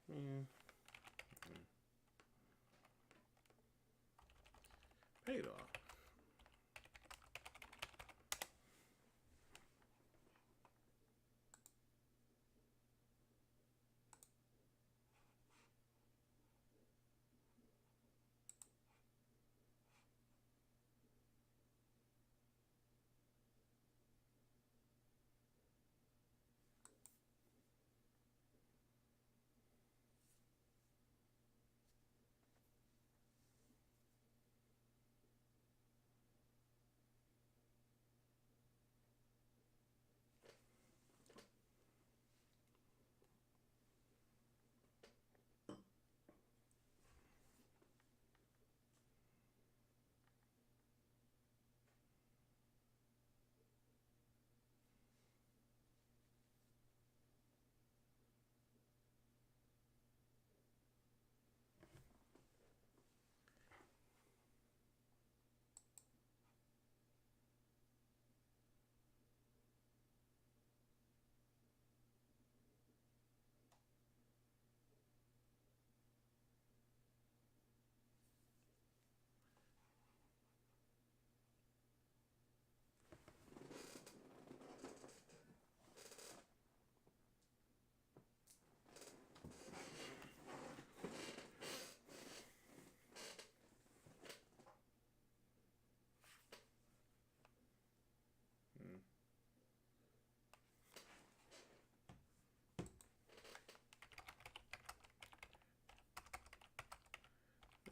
Yeah. Paid off.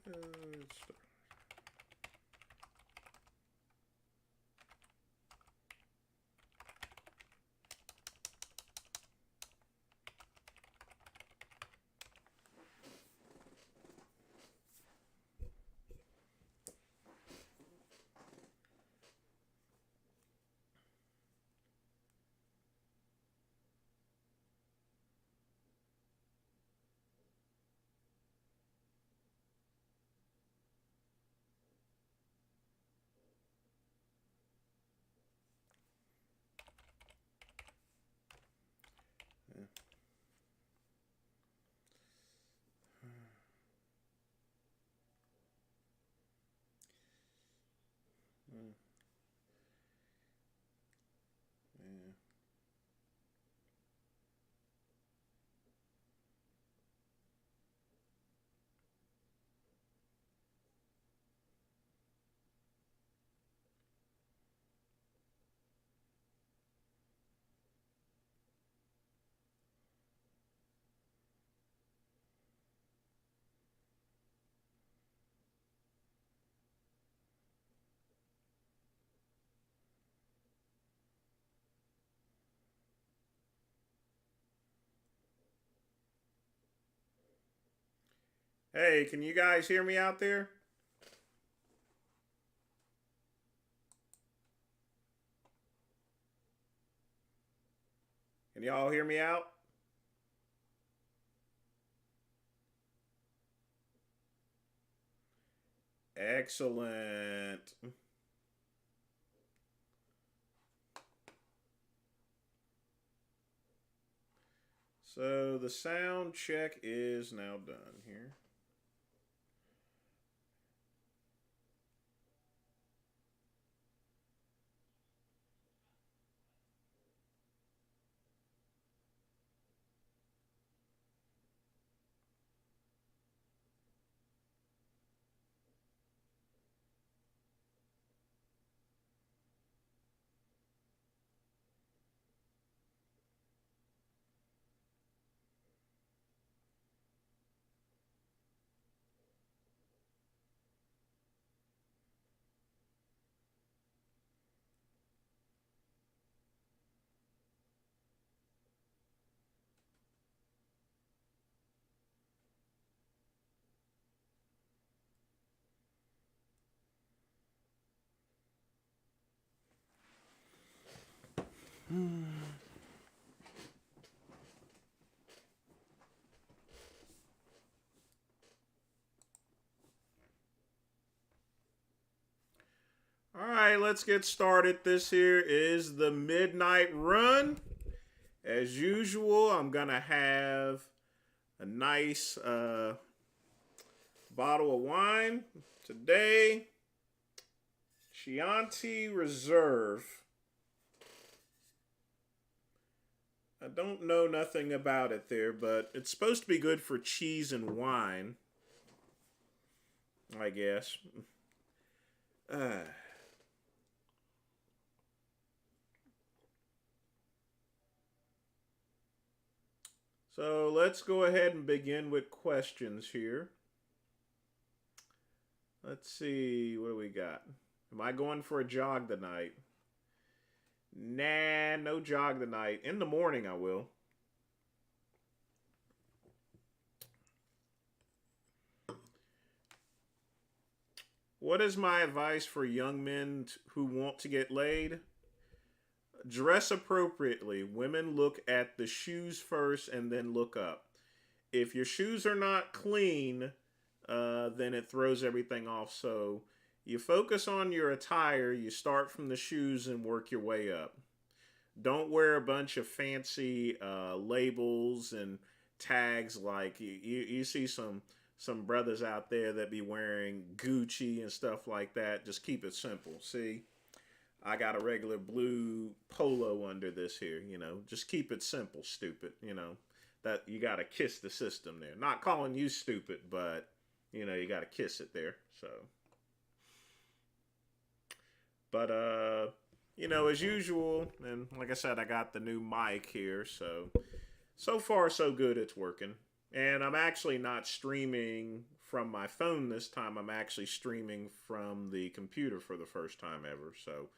It's yeah. Yeah. Yeah. Hey, can you guys hear me out there? Can y'all hear me out? Excellent. So the sound check is now done here. All right, right, let's get started. This here is the midnight run. As usual, I'm going to have a nice bottle of wine. Today, Chianti Reserve. I don't know nothing about it there, but it's supposed to be good for cheese and wine, I guess. So let's go ahead and begin with questions here. Let's see, what do we got? Am I going for a jog tonight? Nah, no jog tonight. In the morning I will. What is my advice for young men who want to get laid? Dress appropriately. Women look at the shoes first and then look up. If your shoes are not clean, then it throws everything off. So you focus on your attire, you start from the shoes and work your way up. Don't wear a bunch of fancy labels and tags like you see some brothers out there that be wearing Gucci and stuff like that. Just keep it simple. See, I got a regular blue polo under this here, just keep it simple, stupid, that you got to kiss the system there. Not calling you stupid, but you got to kiss it there. So, but, as usual, and like I said, I got the new mic here. So far so good. It's working. And I'm actually not streaming from my phone this time. I'm actually streaming from the computer for the first time ever. So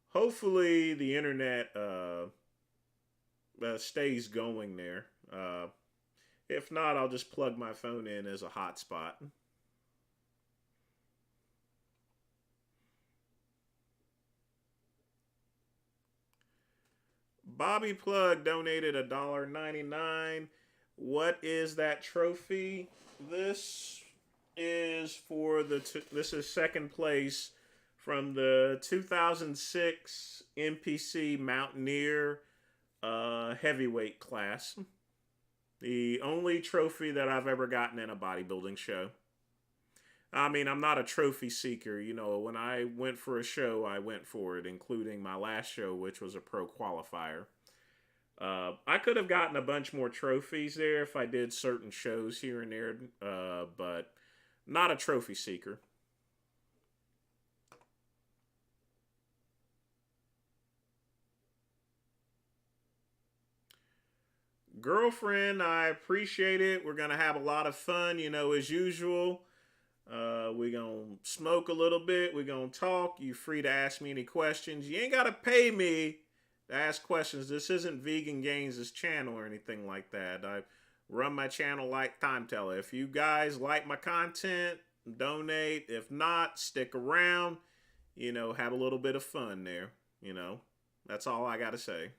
hopefully the internet stays going there. If not, I'll just plug my phone in as a hotspot. Bobby Plug donated $1.99. What is that trophy? This is this is second place from the 2006 NPC Mountaineer heavyweight class. The only trophy that I've ever gotten in a bodybuilding show. I mean, I'm not a trophy seeker. When I went for a show, I went for it, including my last show, which was a pro qualifier. I could have gotten a bunch more trophies there if I did certain shows here and there, but not a trophy seeker. Girlfriend, I appreciate it. We're going to have a lot of fun, as usual. We're going to smoke a little bit. We're going to talk. You're free to ask me any questions. You ain't got to pay me to ask questions. This isn't Vegan Gains' channel or anything like that. I run my channel like Time Teller. If you guys like my content, donate. If not, stick around. Have a little bit of fun there. That's all I got to say.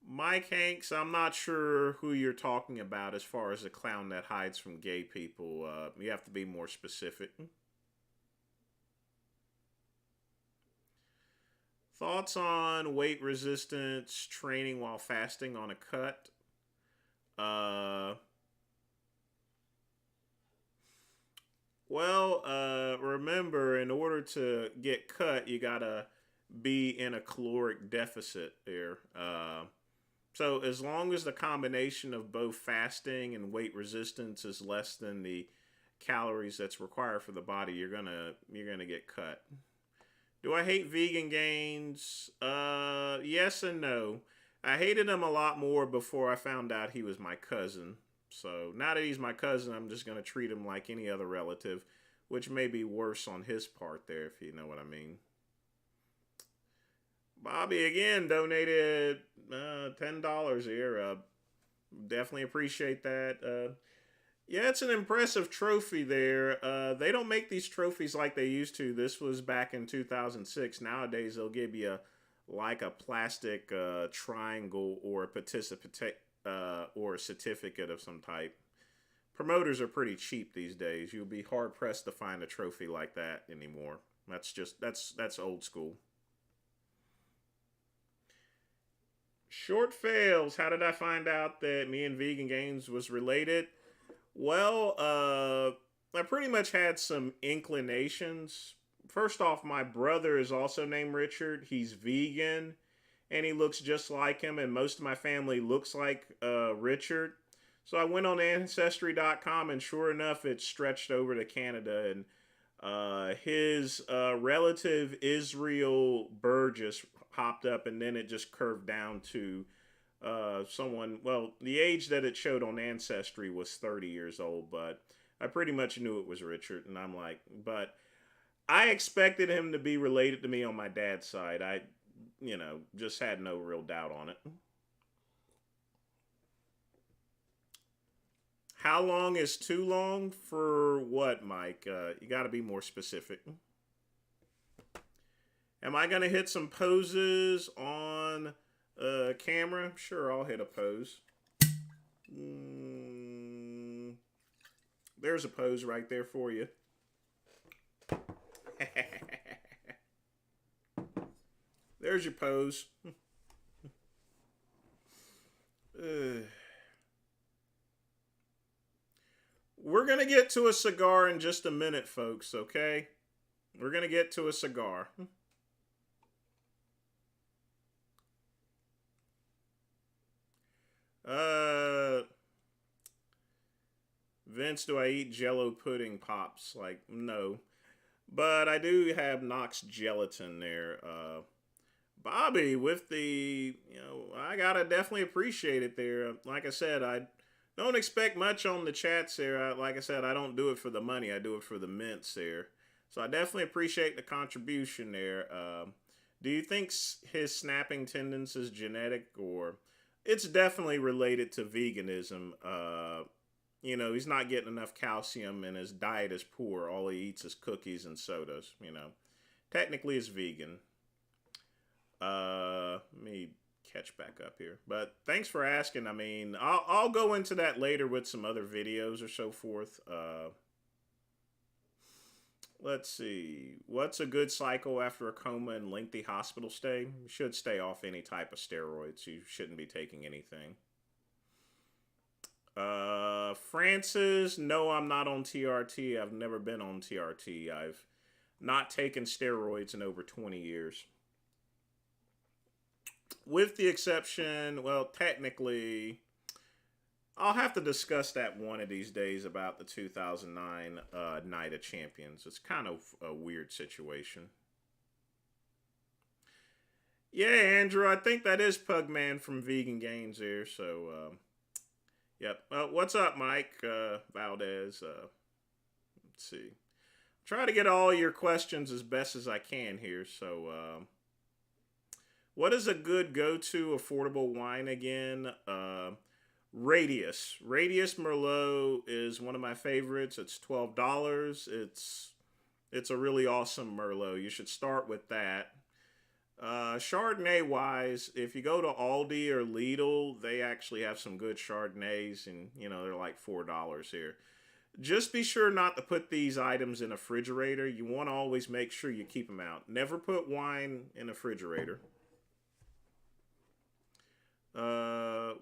Mike Hanks, I'm not sure who you're talking about as far as the clown that hides from gay people. You have to be more specific. Thoughts on weight resistance training while fasting on a cut? Remember, in order to get cut, you gotta be in a caloric deficit there. So as long as the combination of both fasting and weight resistance is less than the calories that's required for the body, you're gonna get cut. Do I hate Vegan Gains? Yes and no. I hated him a lot more before I found out he was my cousin. So now that he's my cousin, I'm just going to treat him like any other relative, which may be worse on his part there, if you know what I mean. Bobby, again, donated $10 here. Definitely appreciate that. Yeah, it's an impressive trophy there. They don't make these trophies like they used to. This was back in 2006. Nowadays, they'll give you a plastic triangle or a certificate of some type. Promoters are pretty cheap these days. You'll be hard pressed to find a trophy like that anymore. That's old school. Short fails. How did I find out that me and Vegan Games was related? Well, I pretty much had some inclinations. First off, my brother is also named Richard. He's vegan, and he looks just like him, and most of my family looks like Richard. So I went on Ancestry.com, and sure enough, it stretched over to Canada, and his relative Israel Burgess popped up, and then it just curved down to someone. Well, the age that it showed on Ancestry was 30 years old, but I pretty much knew it was Richard, and I'm like, but I expected him to be related to me on my dad's side. Just had no real doubt on it. How long is too long for what, Mike? You got to be more specific. Am I gonna hit some poses on camera? Sure, I'll hit a pose. Mm, there's a pose right there for you. There's your pose. We're gonna get to a cigar in just a minute, folks. Okay, we're gonna get to a cigar. Uh, Vince, do I eat Jello pudding pops? Like, no, but I do have Knox gelatin there. Bobby, with I gotta definitely appreciate it there. Like I said, I don't expect much on the chats there. Like I said, I don't do it for the money. I do it for the mints there. So I definitely appreciate the contribution there. Do you think his snapping tendons is genetic, or it's definitely related to veganism? He's not getting enough calcium and his diet is poor. All he eats is cookies and sodas. Technically it's vegan. Let me catch back up here. But thanks for asking. I mean, I'll go into that later with some other videos or so forth. Let's see. What's a good cycle after a coma and lengthy hospital stay? You should stay off any type of steroids. You shouldn't be taking anything. Francis, no, I'm not on TRT. I've never been on TRT. I've not taken steroids in over 20 years. With the exception, well, technically, I'll have to discuss that one of these days about the 2009 Night of Champions. It's kind of a weird situation. Yeah, Andrew, I think that is Pugman from Vegan Games here. So, yep. What's up, Mike Valdez? Let's see. Try to get all your questions as best as I can here. So, what is a good go-to affordable wine again? Radius Merlot is one of my favorites. It's $12. It's a really awesome Merlot. You should start with that. Chardonnay wise, if you go to Aldi or Lidl, they actually have some good Chardonnays, and they're like $4 here. Just be sure not to put these items in a refrigerator. You want to always make sure you keep them out. Never put wine in a refrigerator.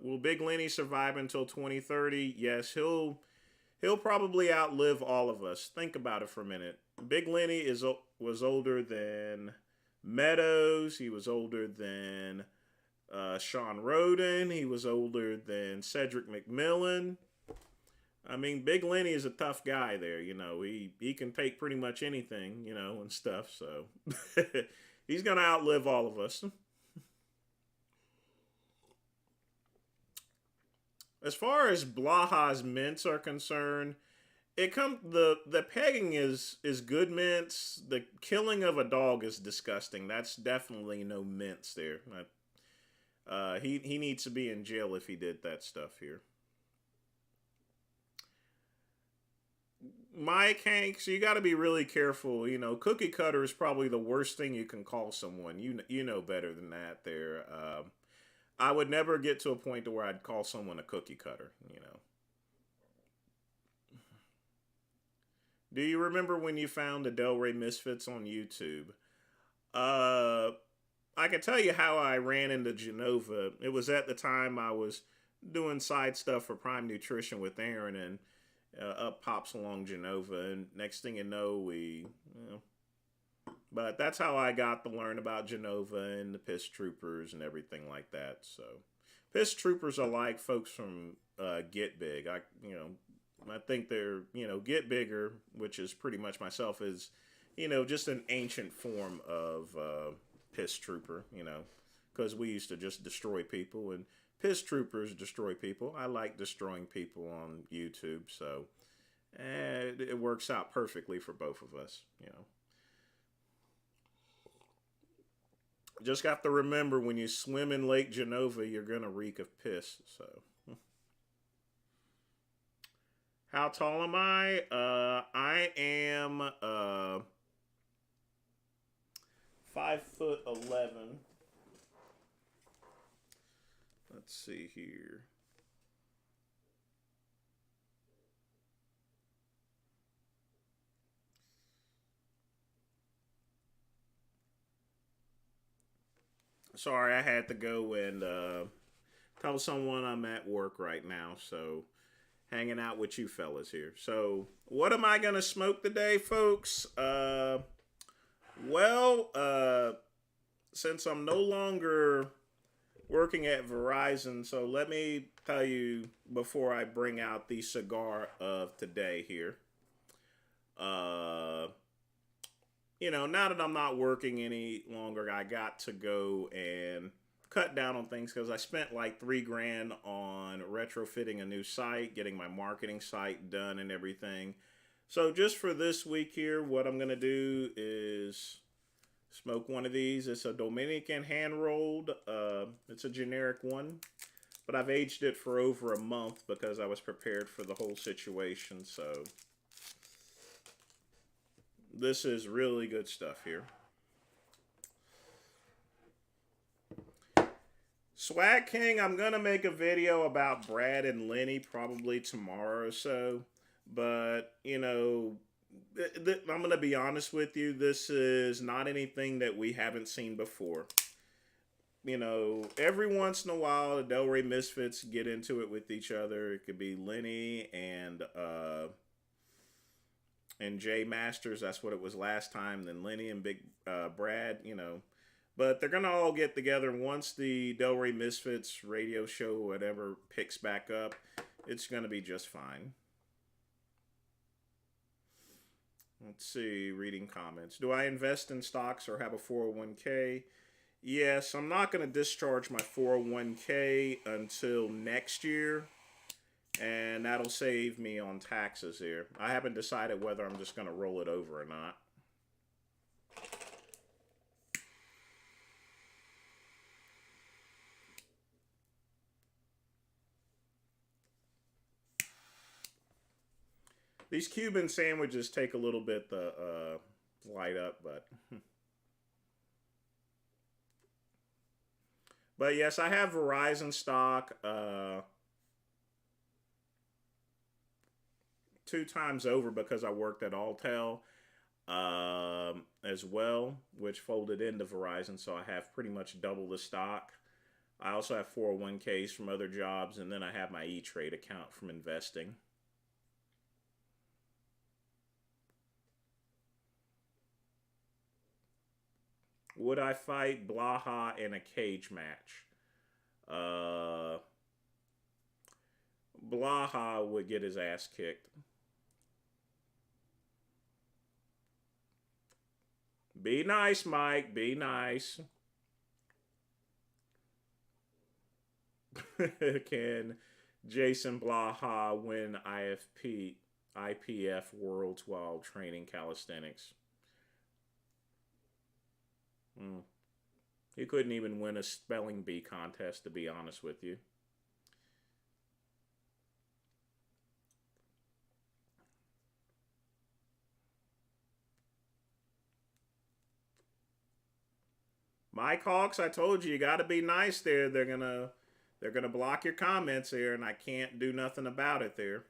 Will Big Lenny survive until 2030? Yes, he'll probably outlive all of us. Think about it for a minute. Big Lenny was older than Meadows. He was older than Sean Roden. He was older than Cedric McMillan. I mean, Big Lenny is a tough guy there. He can take pretty much anything, and stuff. So he's gonna outlive all of us. As far as Blaha's mints are concerned, the pegging is good mints. The killing of a dog is disgusting. That's definitely no mints there. He needs to be in jail if he did that stuff here. Mike Hanks, you got to be really careful. Cookie cutter is probably the worst thing you can call someone. You know better than that. There, I would never get to a point to where I'd call someone a cookie cutter. Do you remember when you found the Delray Misfits on YouTube? Uh, I can tell you how I ran into Genova. It was at the time I was doing side stuff for Prime Nutrition with Aaron, and up pops along Genova, and next thing you know, but that's how I got to learn about Genova and the Piss Troopers and everything like that. So, Piss Troopers are like folks from Get Big. I think they're Get Bigger, which is pretty much myself, is just an ancient form of Piss Trooper. Because we used to just destroy people, and Piss Troopers destroy people. I like destroying people on YouTube, so it works out perfectly for both of us. Just have to remember, when you swim in Lake Genova, you're gonna reek of piss. So, how tall am I? I am 5'11". Let's see here. Sorry, I had to go and tell someone I'm at work right now, so hanging out with you fellas here. So, what am I going to smoke today, folks? Since I'm no longer working at Verizon, so let me tell you before I bring out the cigar of today here. Now that I'm not working any longer, I got to go and cut down on things because I spent like $3,000 on retrofitting a new site, getting my marketing site done and everything. So just for this week here, what I'm going to do is smoke one of these. It's a Dominican hand rolled. It's a generic one, but I've aged it for over a month because I was prepared for the whole situation. So this is really good stuff here. Swag King, I'm going to make a video about Brad and Lenny probably tomorrow or so. But, I'm going to be honest with you. This is not anything that we haven't seen before. Every once in a while, the Delray Misfits get into it with each other. It could be Lenny and Jay Masters. That's what it was last time. Then Lenny and Big Brad, But they're going to all get together once the Delray Misfits radio show, whatever, picks back up. It's going to be just fine. Let's see, reading comments. Do I invest in stocks or have a 401k? Yes, I'm not going to discharge my 401k until next year. And that'll save me on taxes here. I haven't decided whether I'm just going to roll it over or not. These Cuban sandwiches take a little bit to light up, but... But yes, I have Verizon stock 2 times over because I worked at Alltel as well, which folded into Verizon, so I have pretty much double the stock. I also have 401ks from other jobs, and then I have my E-Trade account from investing. Would I fight Blaha in a cage match? Blaha would get his ass kicked. Be nice, Mike. Be nice. Can Jason Blaha win IPF Worlds while training calisthenics? He couldn't even win a spelling bee contest, to be honest with you. Mike Hawks, I told you got to be nice there. They're gonna block your comments there, and I can't do nothing about it there.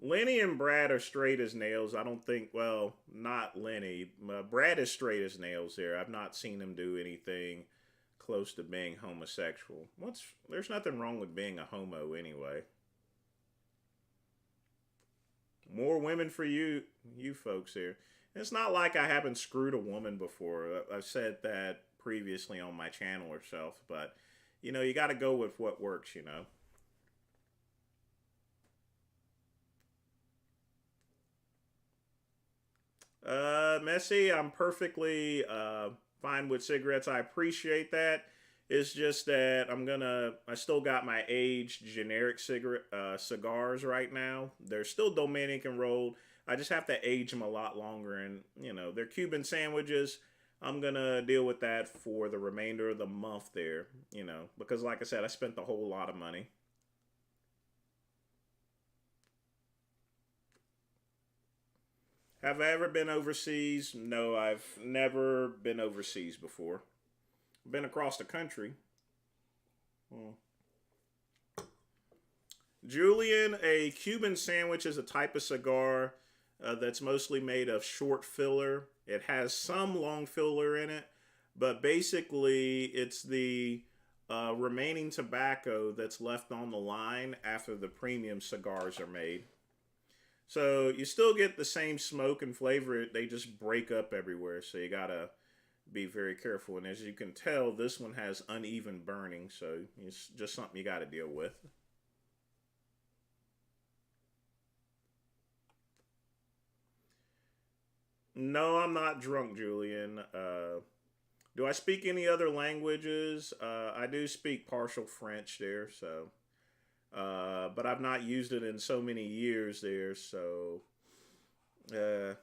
Lenny and Brad are straight as nails. I don't think, well, not Lenny. Brad is straight as nails there. I've not seen him do anything close to being homosexual. There's nothing wrong with being a homo anyway. More women for you folks here. It's not like I haven't screwed a woman before. I've said that previously on my channel or self, but you got to go with what works. Messy, I'm perfectly fine with cigarettes. I appreciate that. It's just that I still got my aged generic cigars right now. They're still Dominican rolled. I just have to age them a lot longer, and they're Cuban sandwiches. I'm gonna deal with that for the remainder of the month there, because like I said, I spent a whole lot of money. Have I ever been overseas? No, I've never been overseas before. Been across the country. Hmm. Julian, a Cuban sandwich is a type of cigar that's mostly made of short filler. It has some long filler in it, but basically it's the remaining tobacco that's left on the line after the premium cigars are made. So you still get the same smoke and flavor. They just break up everywhere. So you gotta be very careful. And as you can tell, this one has uneven burning. So it's just something you gotta deal with. No, I'm not drunk, Julian. Do I speak any other languages? I do speak partial French there. But I've not used it in so many years there. So uh,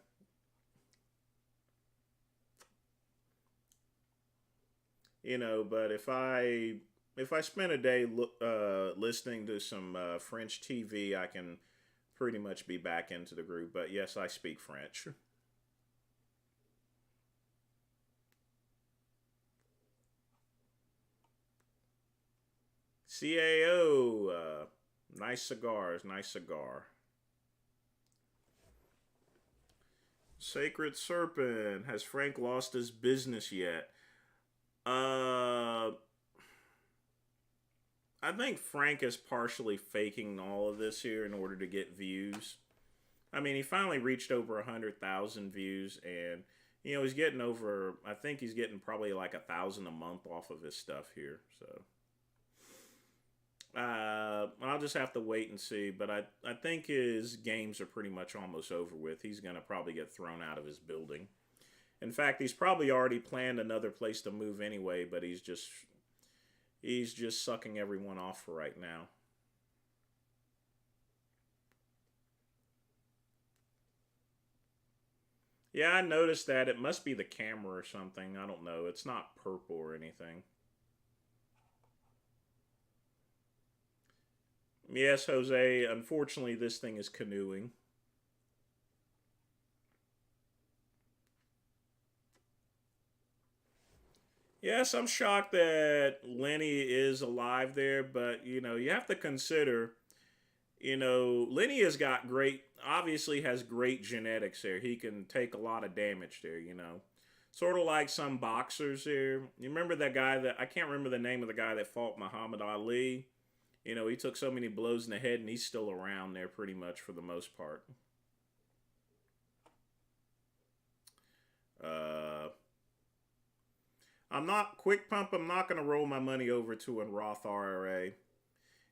but if I spend a day listening to some French TV, I can pretty much be back into the group. But yes, I speak French. CAO, nice cigars, nice cigar. Sacred Serpent, has Frank lost his business yet? Uh, I think Frank is partially faking all of this here in order to get views. I mean, he finally reached over 100,000 views, and he's getting over. I think he's getting probably like 1,000 a month off of his stuff here. So I'll just have to wait and see. But I think his games are pretty much almost over with. He's gonna probably get thrown out of his building. In fact, he's probably already planned another place to move anyway. But he's just sucking everyone off for right now. Yeah, I noticed that. It must be the camera or something. I don't know. It's not purple or anything. Yes, Jose. Unfortunately, this thing is canoeing. Yes, I'm shocked that Lenny is alive there, but you have to consider, Lenny has got obviously has great genetics there. He can take a lot of damage there. Sort of like some boxers there. You remember that guy I can't remember the name of the guy that fought Muhammad Ali? He took so many blows in the head and he's still around there pretty much for the most part. Uh, I'm not quick pump. I'm not going to roll my money over to a Roth IRA.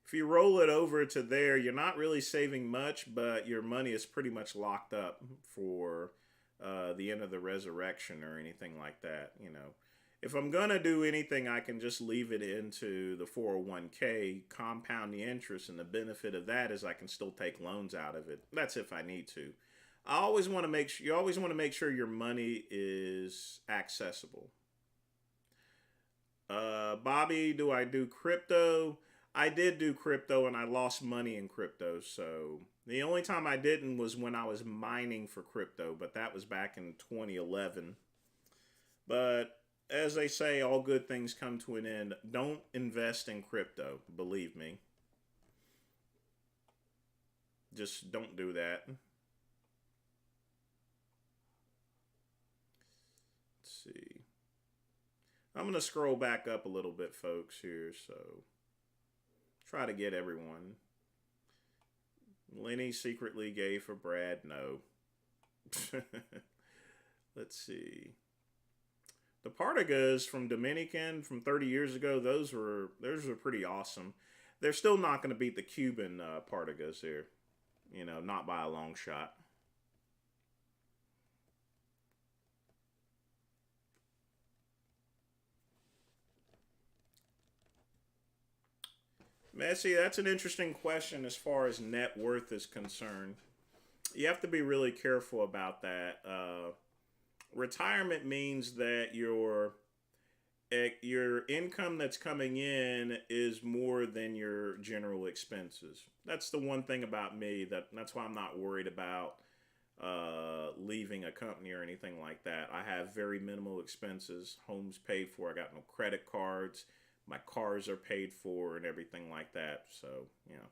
If you roll it over to there, you're not really saving much, but your money is pretty much locked up for the end of the resurrection or anything like that. If I'm going to do anything, I can just leave it into the 401k, compound the interest, and the benefit of that is I can still take loans out of it. That's if I need to. You always want to make sure your money is accessible. Bobby, do I do crypto? I did do crypto and I lost money in crypto. So the only time I didn't was when I was mining for crypto, but that was back in 2011. But as they say, all good things come to an end. Don't invest in crypto, believe me. Just don't do that. Let's see. I'm going to scroll back up a little bit, folks, here. So try to get everyone. Lenny secretly gay for Brad? No. Let's see. The Partagas from Dominican from 30 years ago, those were pretty awesome. They're still not going to beat the Cuban Partagas here. Not by a long shot. Messi, that's an interesting question as far as net worth is concerned. You have to be really careful about that. Retirement means that your income that's coming in is more than your general expenses. That's the one thing about me that's why I'm not worried about leaving a company or anything like that. I have very minimal expenses. Home's paid for. I got no credit cards. My cars are paid for and everything like that. So, you know.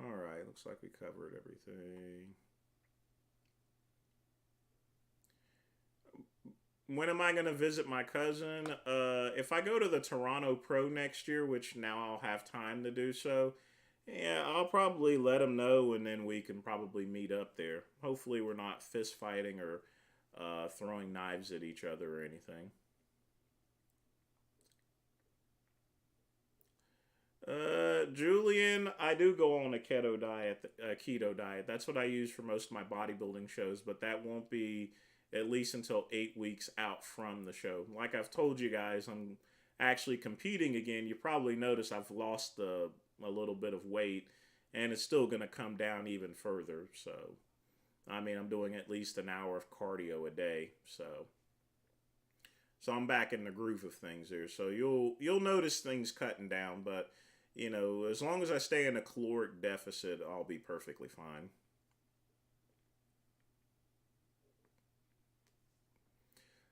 All right, looks like we covered everything. When am I going to visit my cousin? If I go to the Toronto Pro next year, which now I'll have time to do so, yeah, I'll probably let him know, and then we can probably meet up there. Hopefully, we're not fist fighting or throwing knives at each other or anything. Julian, I do go on a keto diet. Keto diet. That's what I use for most of my bodybuilding shows, but that won't be at least until 8 weeks out from the show. Like I've told you guys, I'm actually competing again. You probably noticed I've lost a little bit of weight, and it's still going to come down even further. So, I mean, I'm doing at least an hour of cardio a day. So I'm back in the groove of things here. So you'll notice things cutting down, but as long as I stay in a caloric deficit, I'll be perfectly fine.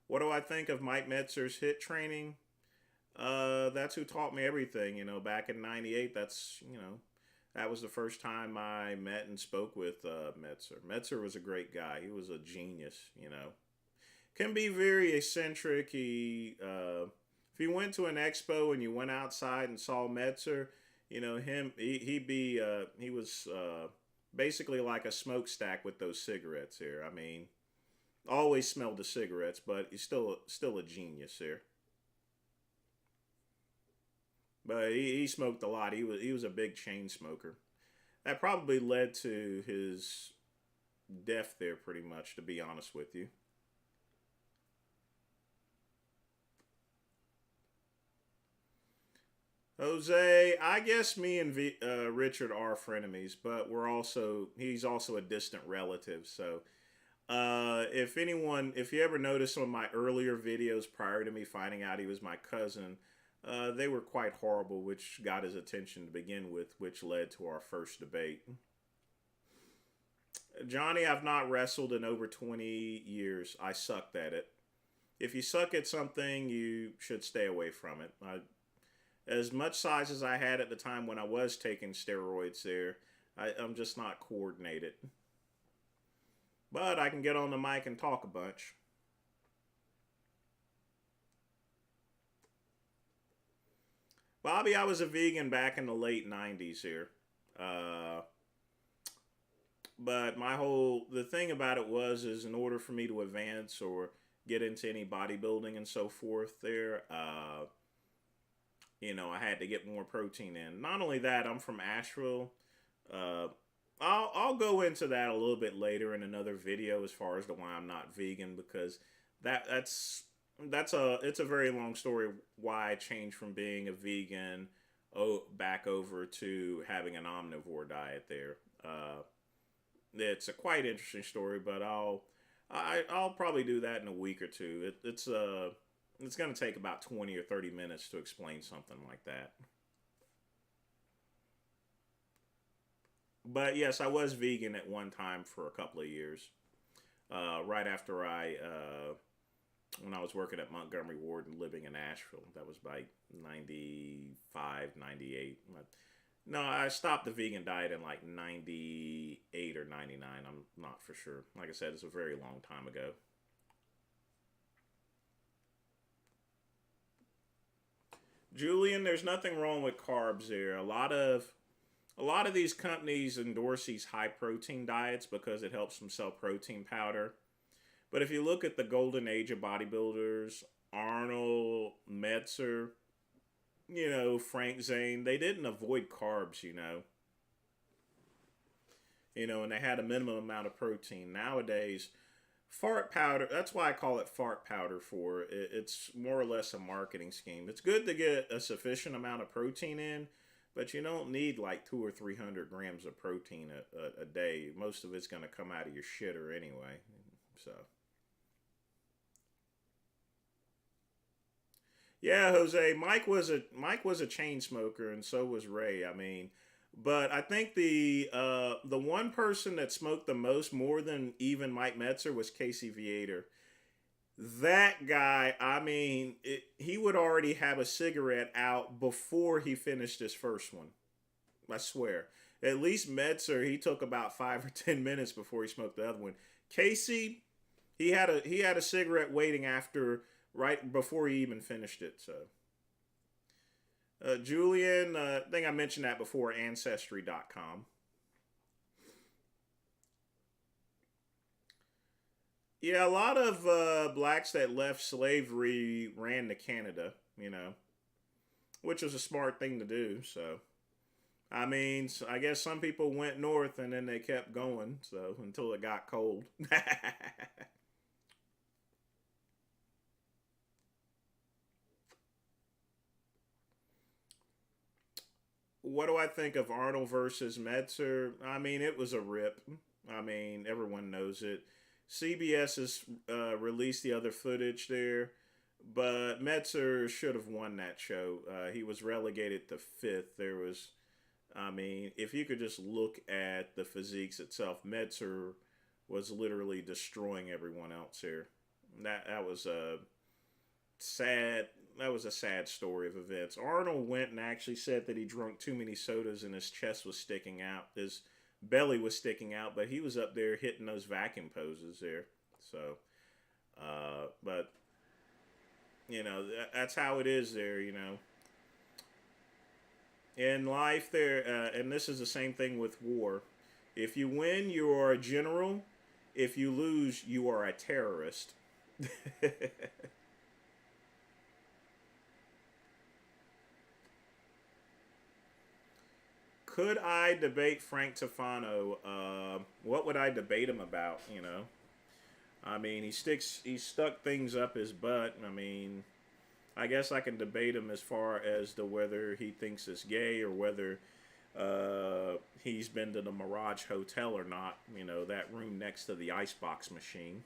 What do I think of Mike Metzer's hit training? That's who taught me everything. Back in '98, that was the first time I met and spoke with Metzer. Metzer was a great guy. He was a genius. Can be very eccentric. If you went to an expo and you went outside and saw Metzer, he was basically like a smokestack with those cigarettes here. I mean, always smelled the cigarettes, but he's still a genius here. But he smoked a lot. He was a big chain smoker. That probably led to his death there, pretty much, to be honest with you. Jose, I guess me and Richard are frenemies, but he's also a distant relative. So, if you ever notice some of my earlier videos prior to me finding out he was my cousin, they were quite horrible, which got his attention to begin with, which led to our first debate. Johnny, I've not wrestled in over 20 years. I sucked at it. If you suck at something, you should stay away from it. As much size as I had at the time when I was taking steroids there, I'm just not coordinated. But I can get on the mic and talk a bunch. Bobby, I was a vegan back in the late 90s here. Uh, but the thing about it is in order for me to advance or get into any bodybuilding and so forth there, I had to get more protein in. Not only that, I'm from Asheville. Uh, I'll go into that a little bit later in another video as far as the why I'm not vegan, because it's a very long story why I changed from being a vegan back over to having an omnivore diet there. It's a quite interesting story, but I'll probably do that in a week or two. It's going to take about 20 or 30 minutes to explain something like that. But yes, I was vegan at one time for a couple of years. right after when I was working at Montgomery Ward and living in Asheville. That was like 95, 98. No, I stopped the vegan diet in like 98 or 99. I'm not for sure. Like I said, it's a very long time ago. Julian, there's nothing wrong with carbs there. A lot of these companies endorse these high protein diets because it helps them sell protein powder. But if you look at the golden age of bodybuilders, Arnold, Metzer, Frank Zane, they didn't avoid carbs, and they had a minimum amount of protein. Nowadays, fart powder, that's why I call it fart powder for it. It's more or less a marketing scheme. It's good to get a sufficient amount of protein in, but you don't need like 200 or 300 grams of protein a day. Most of it's going to come out of your shitter anyway. So, yeah, Jose, Mike was a chain smoker, and so was Ray. I mean, but I think the one person that smoked the most, more than even Mike Metzer, was Casey Viator. That guy, I mean, he would already have a cigarette out before he finished his first one. I swear. At least Metzer, he took about 5 or 10 minutes before he smoked the other one. Casey, he had a cigarette waiting after, right before he even finished it. So, Julian, I think I mentioned that before. Ancestry.com. Yeah, a lot of blacks that left slavery ran to Canada, which was a smart thing to do. So, I mean, I guess some people went north and then they kept going, so until it got cold. What do I think of Arnold versus Metzer? I mean, it was a rip. I mean, everyone knows it. CBS has released the other footage there, but Metzer should have won that show. He was relegated to fifth. I mean, if you could just look at the physiques itself, Metzer was literally destroying everyone else here. That was a sad. That was a sad story of events. Arnold went and actually said that he drank too many sodas and his chest was sticking out. His belly was sticking out, but he was up there hitting those vacuum poses there. So, but that's how it is there. In life, and this is the same thing with war. If you win, you are a general. If you lose, you are a terrorist. Could I debate Frank Tofano? What would I debate him about? I mean, he stuck things up his butt. I mean, I guess I can debate him as far as to whether he thinks it's gay or whether he's been to the Mirage Hotel or not. That room next to the icebox machine.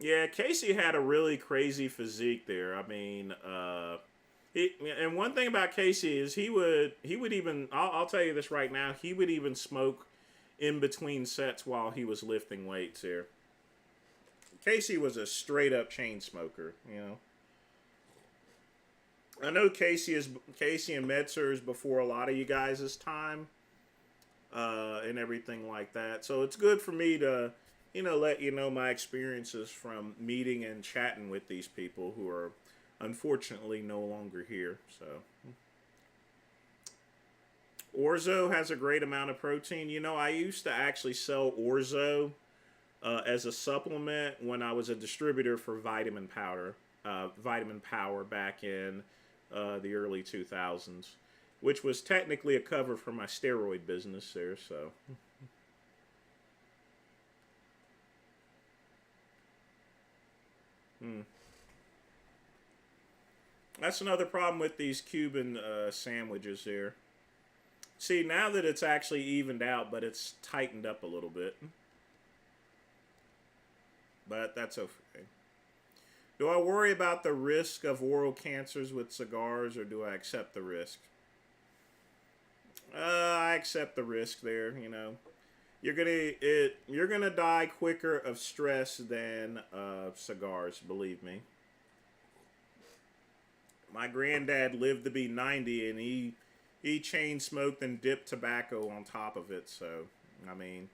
Yeah, Casey had a really crazy physique there. I mean, and one thing about Casey is he would even I'll tell you this right now, he would even smoke in between sets while he was lifting weights here. Casey was a straight up chain smoker. I know Casey and Metzer is before a lot of you guys' time, and everything like that. So it's good for me to let you know my experiences from meeting and chatting with these people who are unfortunately no longer here. So Orzo has a great amount of protein. I used to actually sell Orzo as a supplement when I was a distributor for Vitamin Power back in the early 2000s, which was technically a cover for my steroid business there. So, hmm. That's another problem with these Cuban sandwiches here. See, now that it's actually evened out, but it's tightened up a little bit. But that's okay. Do I worry about the risk of oral cancers with cigars, or do I accept the risk? I accept the risk there. You know, you're gonna die quicker of stress than cigars. Believe me. My granddad lived to be 90, and he chain smoked and dipped tobacco on top of it. So I mean,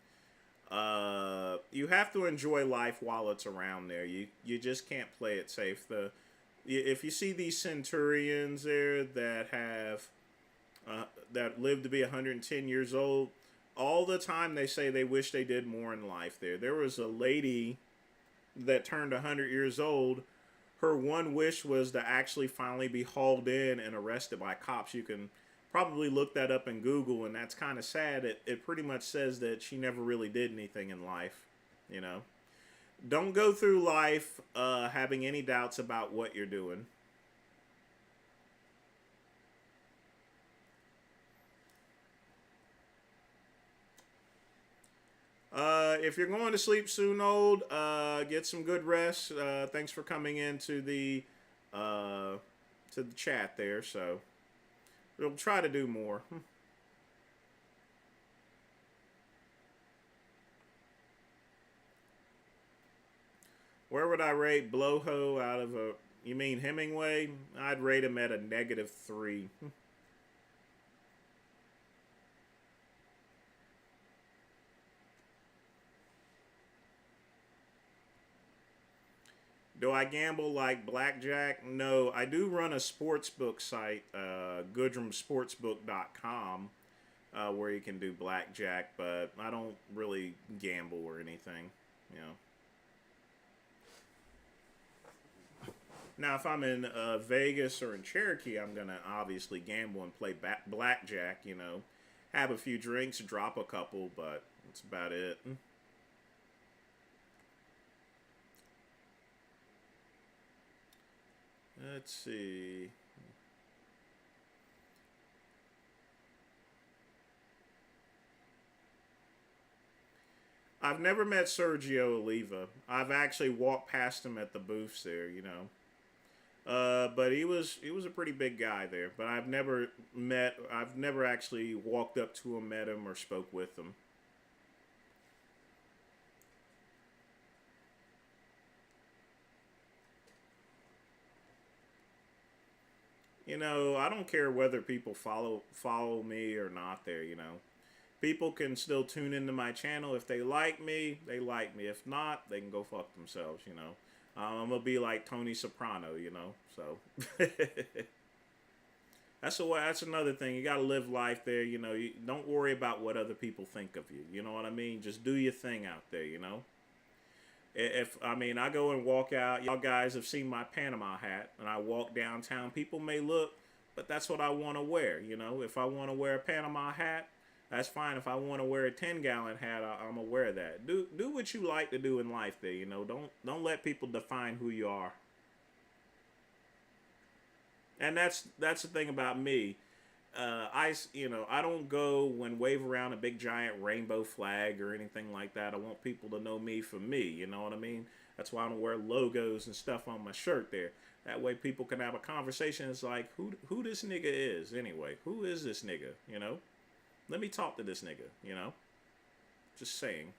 you have to enjoy life while it's around there. You just can't play it safe. If you see these centurions there that have that live to be 110 years old, all the time they say they wish they did more in life. There was a lady that turned 100 years old. Her one wish was to actually finally be hauled in and arrested by cops. You can probably look that up in Google, and that's kind of sad. It pretty much says that she never really did anything in life. You know, don't go through life having any doubts about what you're doing. If you're going to sleep soon, old, get some good rest. Thanks for coming into uh, to the chat there. So we'll try to do more. Where would I rate Blowho out of a? You mean Hemingway? I'd rate him at a -3. Do I gamble like blackjack? No, I do run a sports book site, goodrumsportsbook.com, where you can do blackjack, but I don't really gamble or anything, you know. Now, if I'm in Vegas or in Cherokee, I'm going to obviously gamble and play blackjack, you know. Have a few drinks, drop a couple, but that's about it. Let's see. I've never met Sergio Oliva. I've actually walked past him at the booths there, you know. But he was a pretty big guy there. But I've never actually walked up to him, met him, or spoke with him. You know, I don't care whether people follow me or not. There, you know, people can still tune into my channel if they like me. They like me. If not, they can go fuck themselves. You know, I'm gonna be like Tony Soprano. You know, so that's another thing. You gotta live life there. You know, you don't worry about what other people think of you. You know what I mean? Just do your thing out there. You know. If I mean, I go and walk out. Y'all guys have seen my Panama hat, and I walk downtown. People may look, but that's what I want to wear. You know, if I want to wear a Panama hat, that's fine. If I want to wear a 10-gallon hat, I'm gonna wear that. Do what you like to do in life. There, you know, don't let people define who you are. And that's the thing about me. I don't go and wave around a big giant rainbow flag or anything like that. I want people to know me for me. You know what I mean? That's why I don't wear logos and stuff on my shirt there. That way people can have a conversation. It's like, who this nigga is anyway? Who is this nigga? You know? Let me talk to this nigga. You know? Just saying.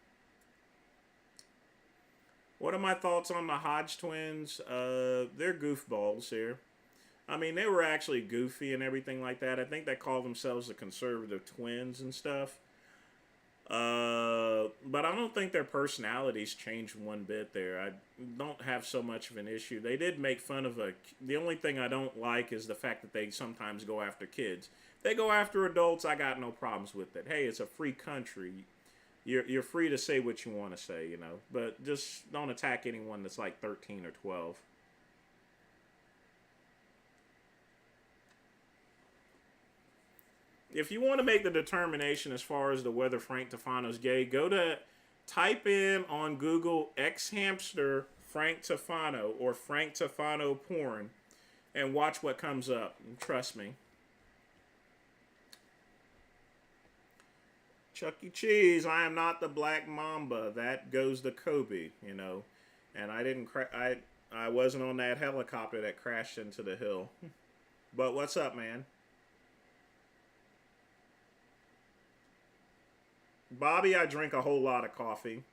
What are my thoughts on the Hodge twins? They're goofballs here. I mean, they were actually goofy and everything like that. I think they call themselves the conservative twins and stuff. But I don't think their personalities changed one bit there. I don't have so much of an issue. They did make fun of a. The only thing I don't like is the fact that they sometimes go after kids. They go after adults. I got no problems with it. Hey, it's a free country. You're free to say what you want to say, you know. But just don't attack anyone that's like 13 or 12. If you want to make the determination as far as the whether Frank Tufano's gay, go to type in on Google X hamster Frank Tufano or Frank Tufano porn and watch what comes up. Trust me. Chuck E. Cheese, I am not the Black Mamba. That goes to Kobe, you know. And I didn't crack. I wasn't on that helicopter that crashed into the hill. But what's up, man? Bobby, I drink a whole lot of coffee.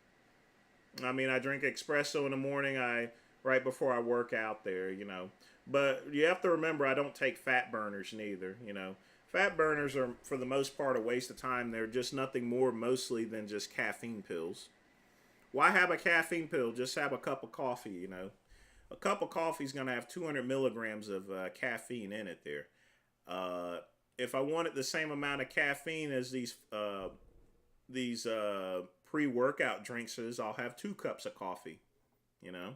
I mean, I drink espresso in the morning. I right before I work out there, But you have to remember, I don't take fat burners neither. Fat burners are for the most part a waste of time. They're just nothing more mostly than just caffeine pills. Why have a caffeine pill? Just have a cup of coffee. A cup of coffee is going to have 200 milligrams of caffeine in it. There. Uh, if I wanted the same amount of caffeine as these pre-workout drinks is, I'll have 2 cups of coffee. You know.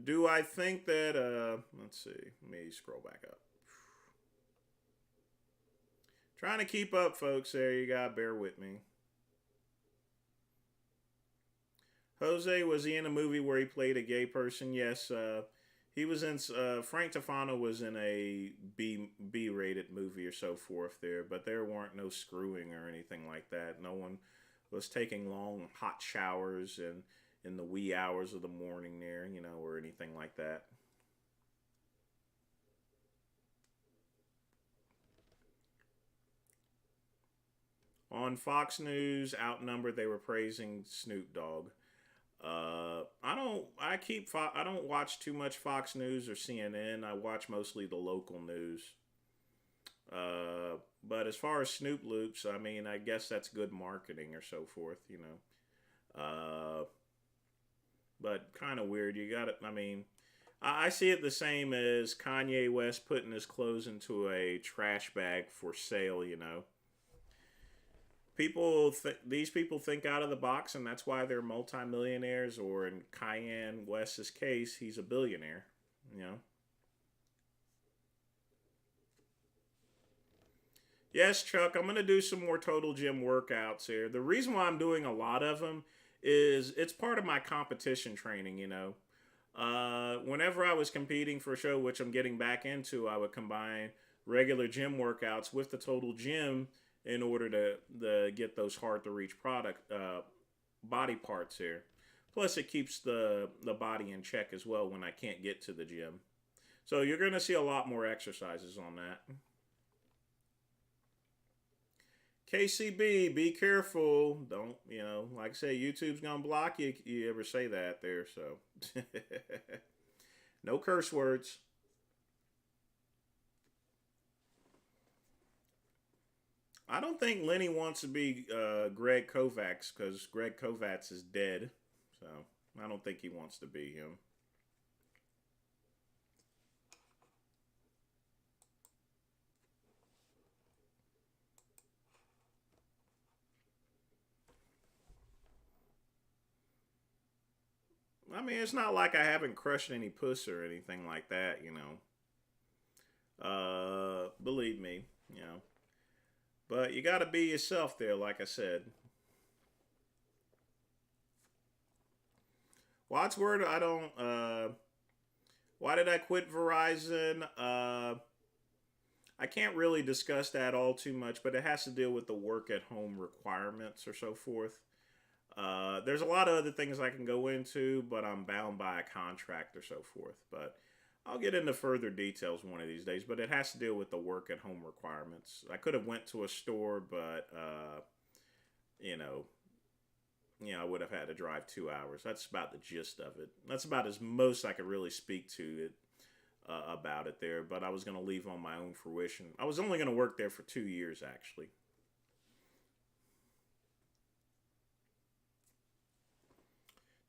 Do I think that? Let's see. Let me scroll back up. Trying to keep up, folks. There you got. Bear with me. Jose, was he in a movie where he played a gay person? Yes. He was in. Frank Tofano was in a B rated movie or so forth there, but there weren't no screwing or anything like that. No one was taking long hot showers and in the wee hours of the morning there, or anything like that. On Fox News, outnumbered, they were praising Snoop Dogg. I don't. I don't watch too much Fox News or CNN. I watch mostly the local news. But as far as Snoop Loops, I mean, I guess that's good marketing or so forth. But kind of weird. You got it. I mean, I see it the same as Kanye West putting his clothes into a trash bag for sale. These people think out of the box, and that's why they're multimillionaires. Or in Kanye West's case, he's a billionaire. You know. Yes, Chuck, I'm going to do some more total gym workouts here. The reason why I'm doing a lot of them is it's part of my competition training. Whenever I was competing for a show, which I'm getting back into, I would combine regular gym workouts with the total gym in order to get those hard to reach product body parts here. Plus, it keeps the body in check as well when I can't get to the gym. So you're going to see a lot more exercises on that. KCB, be careful. Don't, like I say, YouTube's going to block you. You ever say that there, so. No curse words. I don't think Lenny wants to be Greg Kovacs because Greg Kovacs is dead. So I don't think he wants to be him. I mean, it's not like I haven't crushed any puss or anything like that. Believe me. But you got to be yourself there, like I said. Wadsworth, I don't. Why did I quit Verizon? I can't really discuss that all too much, but it has to deal with the work at home requirements or so forth. There's a lot of other things I can go into, but I'm bound by a contract or so forth. But I'll get into further details one of these days. But it has to deal with the work at home requirements. I could have went to a store, but you know, I would have had to drive 2 hours. That's about the gist of it. That's about as most I could really speak to it about it there. But I was going to leave on my own fruition. I was only going to work there for 2 years actually.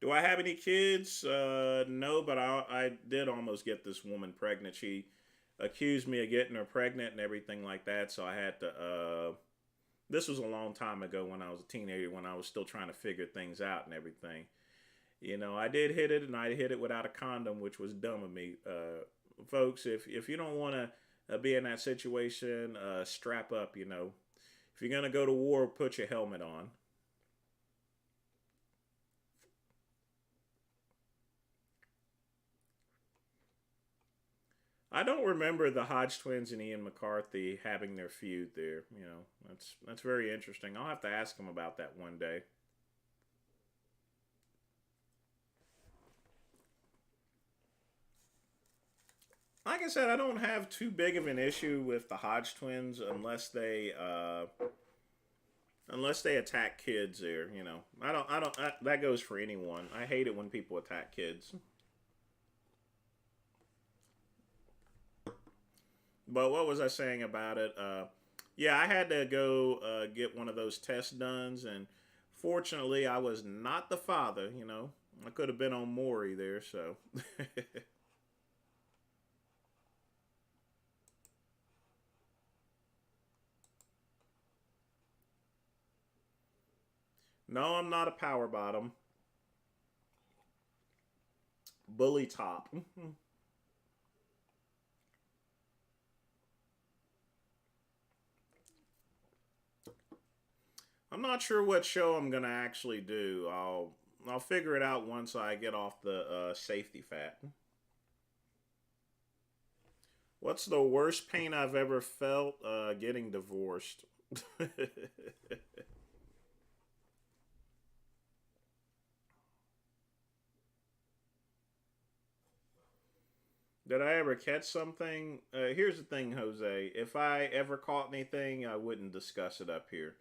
Do I have any kids? No, but I did almost get this woman pregnant. She accused me of getting her pregnant and everything like that. So I had to. This was a long time ago when I was a teenager, when I was still trying to figure things out and everything. I did hit it, and I hit it without a condom, which was dumb of me. Folks, if you don't want to be in that situation, strap up. If you're gonna go to war, put your helmet on. I don't remember the Hodge twins and Ian McCarthy having their feud there. You know, that's very interesting. I'll have to ask him about that one day. Like I said, I don't have too big of an issue with the Hodge twins unless they attack kids. There, you know, that goes for anyone. I hate it when people attack kids. But what was I saying about it? Yeah, I had to go get one of those test done, and fortunately, I was not the father. You know, I could have been on Maury there. So, no, I'm not a power bottom. Bully top. I'm not sure what show I'm gonna actually do. I'll figure it out once I get off the safety fat. What's the worst pain I've ever felt? Getting divorced. Did I ever catch something? Here's the thing, Jose. If I ever caught anything, I wouldn't discuss it up here.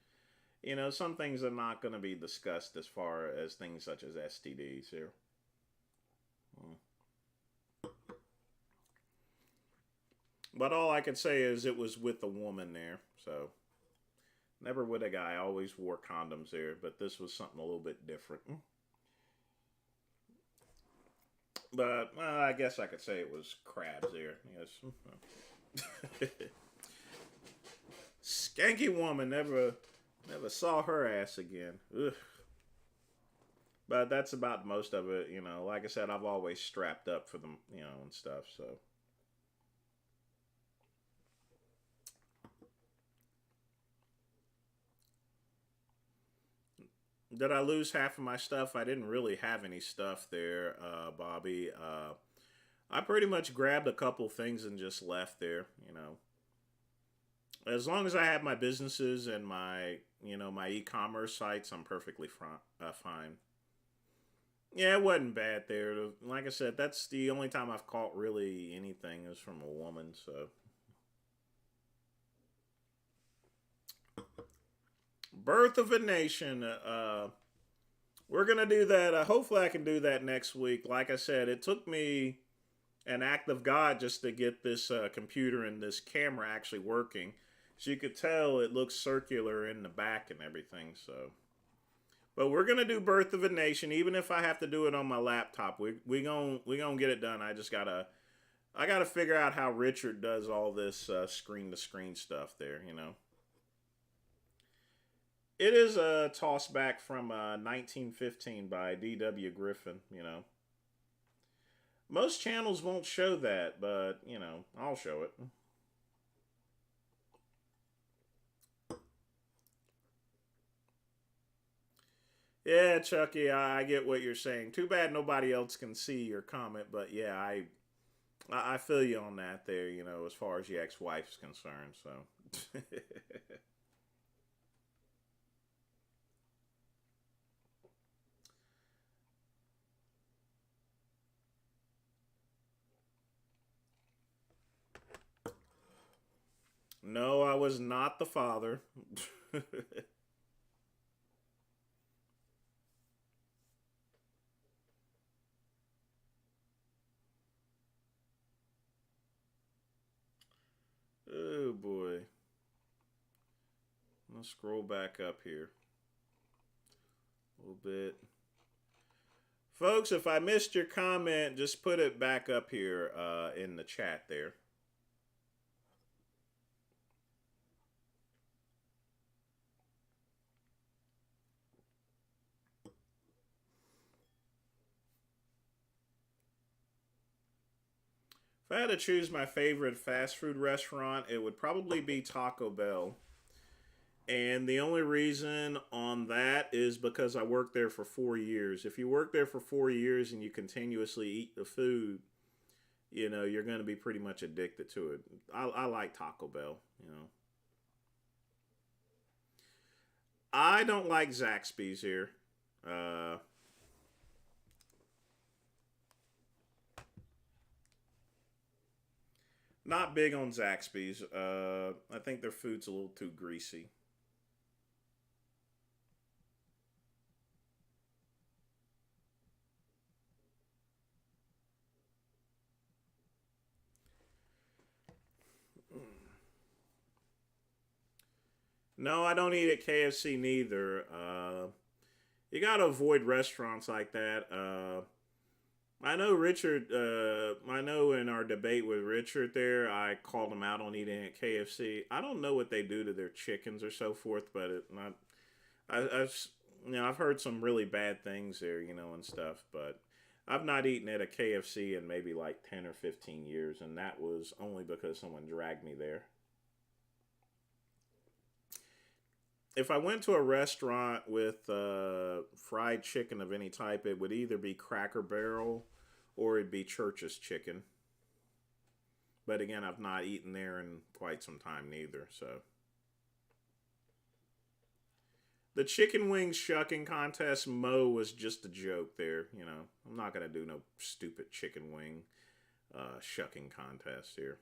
You know, some things are not going to be discussed as far as things such as STDs here. Mm. But all I could say is it was with a woman there. So, never with a guy. I always wore condoms there. But this was something a little bit different. But well, I guess I could say it was crabs there. Yes. Skanky woman, never saw her ass again. Ugh. But that's about most of it. You know, like I said, I've always strapped up for them, you know, and stuff. So did I lose half of my stuff? I didn't really have any stuff there, Bobby. I pretty much grabbed a couple things and just left there. You know, as long as I have my businesses and my e-commerce sites, I'm perfectly fine. Yeah, it wasn't bad there. Like I said, that's the only time I've caught really anything is from a woman. So, Birth of a Nation. We're gonna do that. Hopefully, I can do that next week. Like I said, it took me an act of God just to get this computer and this camera actually working. So you could tell it looks circular in the back and everything. So, but we're gonna do Birth of a Nation, even if I have to do it on my laptop. We gonna get it done. I gotta figure out how Richard does all this screen to screen stuff there. You know, it is a toss back from 1915 by D.W. Griffin. You know, most channels won't show that, but you know, I'll show it. Yeah, Chucky, I get what you're saying. Too bad nobody else can see your comment, but yeah, I feel you on that there. You know, as far as your ex-wife's concerned. So, no, I was not the father. Oh boy, let's scroll back up here a little bit. Folks, if I missed your comment, just put it back up here in the chat there. If I had to choose my favorite fast food restaurant, it would probably be Taco Bell. And the only reason on that is because I worked there for 4 years. If you work there for 4 years and you continuously eat the food, you're going to be pretty much addicted to it. I like Taco Bell. I don't like Zaxby's here. Uh, Not big on Zaxby's. I think their food's a little too greasy. No, I don't eat at KFC neither. You gotta avoid restaurants like that. I know Richard. I know in our debate with Richard there, I called him out on eating at KFC. I don't know what they do to their chickens or so forth, but not. I've I've heard some really bad things there, and stuff. But I've not eaten at a KFC in maybe like 10 or 15 years, and that was only because someone dragged me there. If I went to a restaurant with fried chicken of any type, it would either be Cracker Barrel or it'd be Church's Chicken. But again, I've not eaten there in quite some time neither. So the chicken wings shucking contest, Mo was just a joke there. I'm not gonna do no stupid chicken wing shucking contest here.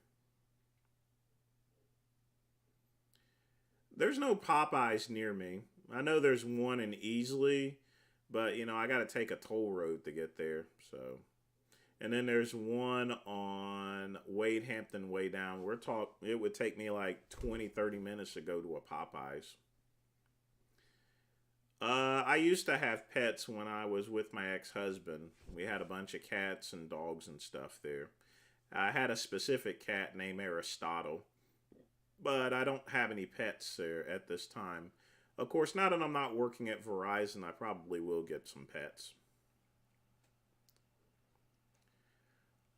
There's no Popeyes near me. I know there's one in Easley, but I got to take a toll road to get there. So, and then there's one on Wade Hampton way down. It would take me like 20, 30 minutes to go to a Popeyes. I used to have pets when I was with my ex-husband. We had a bunch of cats and dogs and stuff there. I had a specific cat named Aristotle, but I don't have any pets there at this time. Of course, now that I'm not working at Verizon, I probably will get some pets.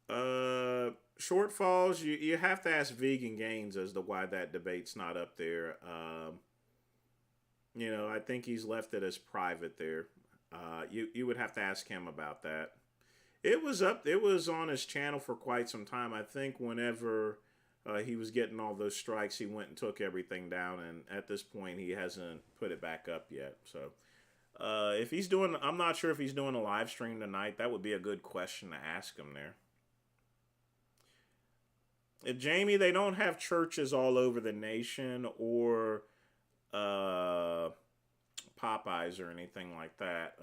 Shortfalls, you have to ask Vegan Gains as to why that debate's not up there. I think he's left it as private there. You would have to ask him about that. It was up. It was on his channel for quite some time. I think whenever he was getting all those strikes, he went and took everything down, and at this point, he hasn't put it back up yet. So, if he's doing, I'm not sure if he's doing a live stream tonight. That would be a good question to ask him there. Jamie, they don't have churches all over the nation or uh, Popeyes or anything like that.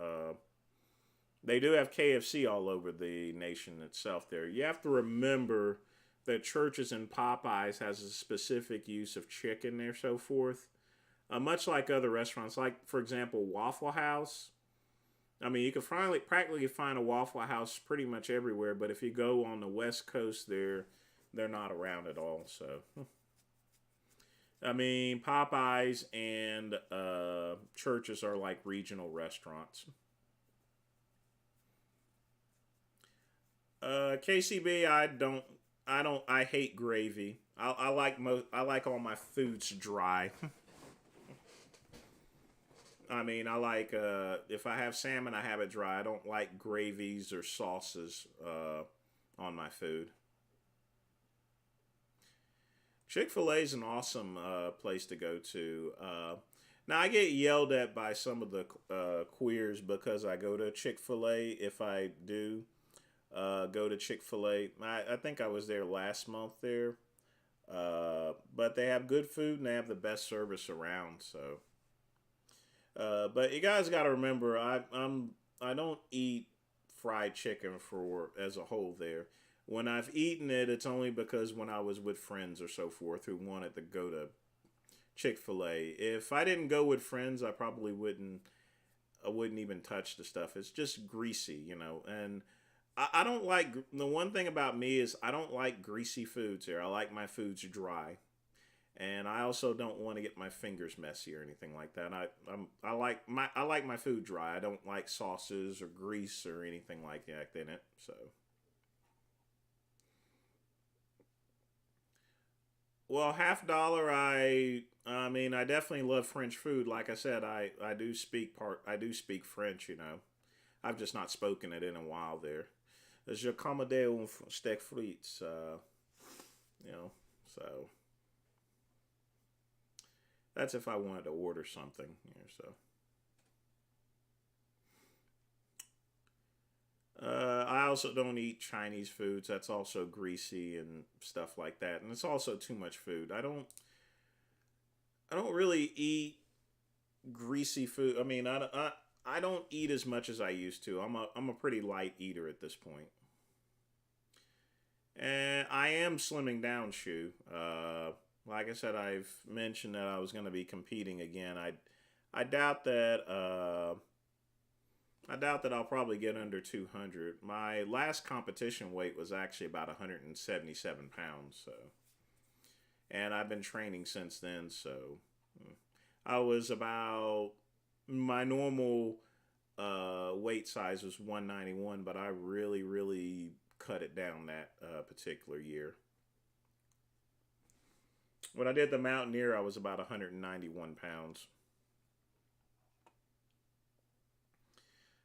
They do have KFC all over the nation itself there. You have to remember that churches and Popeyes has a specific use of chicken and so forth. Much like other restaurants, like for example Waffle House. I mean, you can finally practically find a Waffle House pretty much everywhere, but if you go on the West Coast, they're not around at all. So, I mean, Popeyes and churches are like regional restaurants. KCB, I hate gravy. I like all my foods dry. I mean, I like if I have salmon, I have it dry. I don't like gravies or sauces on my food. Chick-fil-A is an awesome place to go to. Now I get yelled at by some of the queers because I go to Chick-fil-A. If I do go to Chick-fil-A, I think I was there last month there. But they have good food and they have the best service around. So, but you guys got to remember, I don't eat fried chicken for as a whole there. When I've eaten it, it's only because when I was with friends or so forth who wanted to go to Chick-fil-A. If I didn't go with friends, I probably wouldn't. I wouldn't even touch the stuff. It's just greasy, and I don't like the one thing about me is I don't like greasy foods here. I like my foods dry, and I also don't want to get my fingers messy or anything like that. I like my food dry. I don't like sauces or grease or anything like that in it. So, well, half dollar. I mean, I definitely love French food. Like I said, I do speak French. I've just not spoken it in a while there. Je commandé un steak frites. You know, so that's if I wanted to order something here. So I also don't eat Chinese foods. That's also greasy and stuff like that, and it's also too much food. I don't really eat greasy food. I mean, I don't eat as much as I used to. I'm a pretty light eater at this point. And I am slimming down, Shu. Like I said, I've mentioned that I was going to be competing again. I doubt that. I doubt that I'll probably get under 200. My last competition weight was actually about 177 pounds. So, and I've been training since then. So, I was about my normal weight size was 191, but I really cut it down that particular year. When I did the Mountaineer, I was about 191 pounds.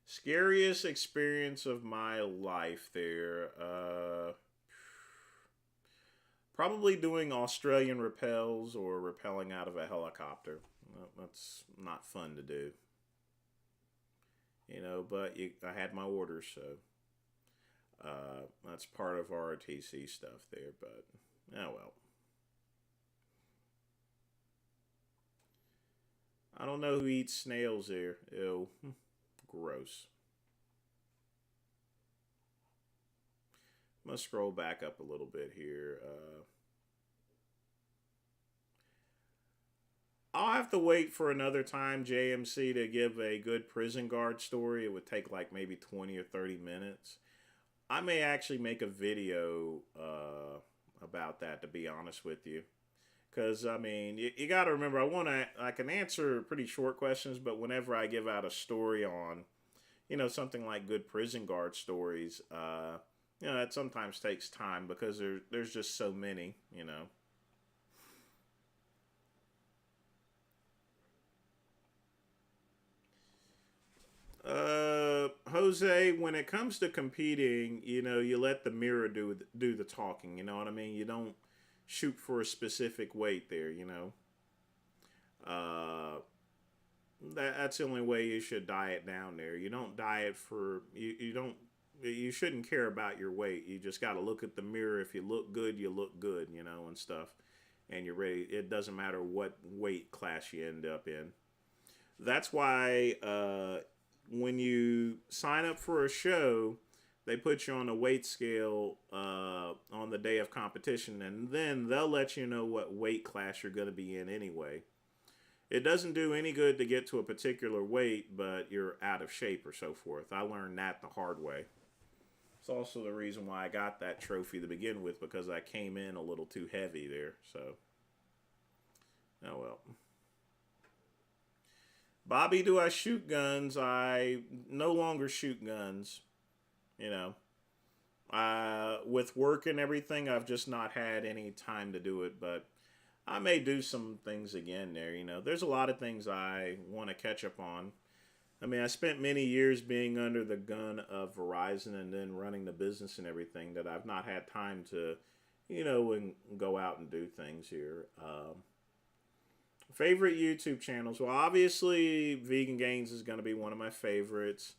Scariest experience of my life there. Probably doing Australian rappels or rappelling out of a helicopter. That's not fun to do, but I had my orders, so that's part of ROTC stuff there. But, oh well. I don't know who eats snails there. Ew. Gross. I'm going to scroll back up a little bit here. I'll have to wait for another time, JMC, to give a good prison guard story. It would take like maybe 20 or 30 minutes. I may actually make a video about that, to be honest with you. Because, I mean, you got to remember, I can answer pretty short questions, but whenever I give out a story on, something like good prison guard stories, that sometimes takes time because there's just so many. Jose, when it comes to competing, you let the mirror do the talking. You know what I mean? You don't shoot for a specific weight there. Uh, that's the only way you should diet down there. You don't diet for you don't you shouldn't care about your weight. You just got to look at the mirror. If you look good, you look good, and stuff. And you're ready. It doesn't matter what weight class you end up in. That's why when you sign up for a show, they put you on a weight scale on the day of competition, and then they'll let you know what weight class you're going to be in anyway. It doesn't do any good to get to a particular weight, but you're out of shape or so forth. I learned that the hard way. It's also the reason why I got that trophy to begin with, because I came in a little too heavy there. So, oh well. Bobby, do I shoot guns? I no longer shoot guns. You know, with work and everything, I've just not had any time to do it. But I may do some things again there. There's a lot of things I want to catch up on. I mean, I spent many years being under the gun of Verizon and then running the business and everything that I've not had time to, and go out and do things here. Favorite YouTube channels? Well, obviously, Vegan Gains is going to be one of my favorites.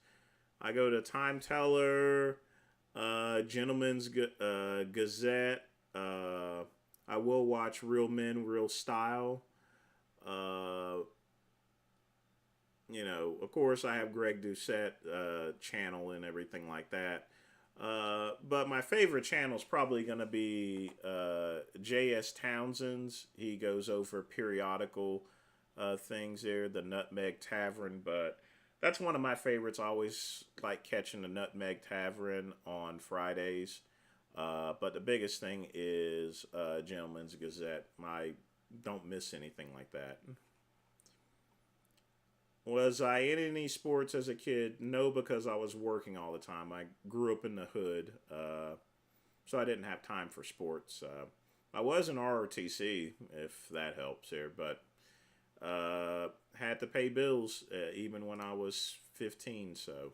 I go to Time Teller, Gentleman's Gazette. I will watch Real Men, Real Style. Of course, I have Greg Doucette channel and everything like that. But my favorite channel is probably going to be J.S. Townsend's. He goes over periodical things there, the Nutmeg Tavern. But that's one of my favorites. I always like catching the Nutmeg Tavern on Fridays. But the biggest thing is Gentleman's Gazette. I don't miss anything like that. Was I in any sports as a kid? No, because I was working all the time. I grew up in the hood, so I didn't have time for sports. I was in ROTC, if that helps here, but had to pay bills even when I was 15, so.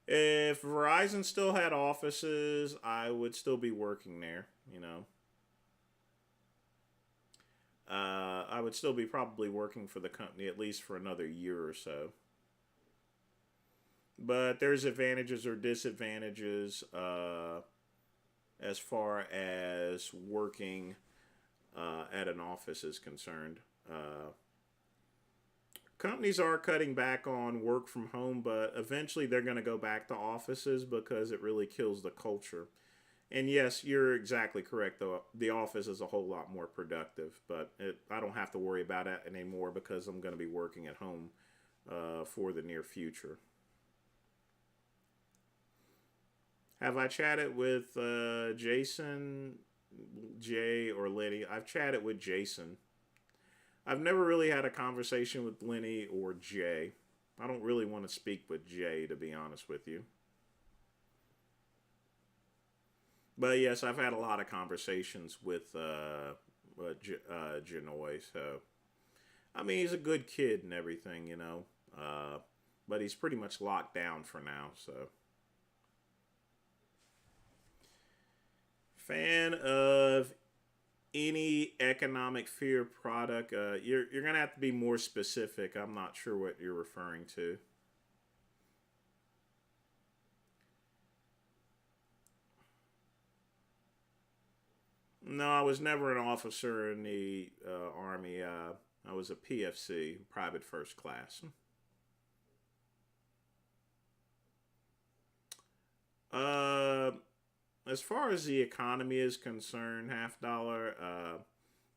If Verizon still had offices, I would still be working there. I would still be probably working for the company at least for another year or so. But there's advantages or disadvantages as far as working at an office is concerned. Companies are cutting back on work from home, but eventually they're going to go back to offices because it really kills the culture. And yes, you're exactly correct, though. The office is a whole lot more productive, but I don't have to worry about it anymore because I'm going to be working at home for the near future. Have I chatted with Jason, Jay, or Lenny? I've chatted with Jason. I've never really had a conversation with Lenny or Jay. I don't really want to speak with Jay, to be honest with you. But yes, I've had a lot of conversations with Janoy. So I mean, he's a good kid and everything. Uh, but he's pretty much locked down for now. So fan of any economic fear product? You're gonna have to be more specific. I'm not sure what you're referring to. No, I was never an officer in the army. I was a PFC, private first class. Uh, as far as the economy is concerned, half dollar.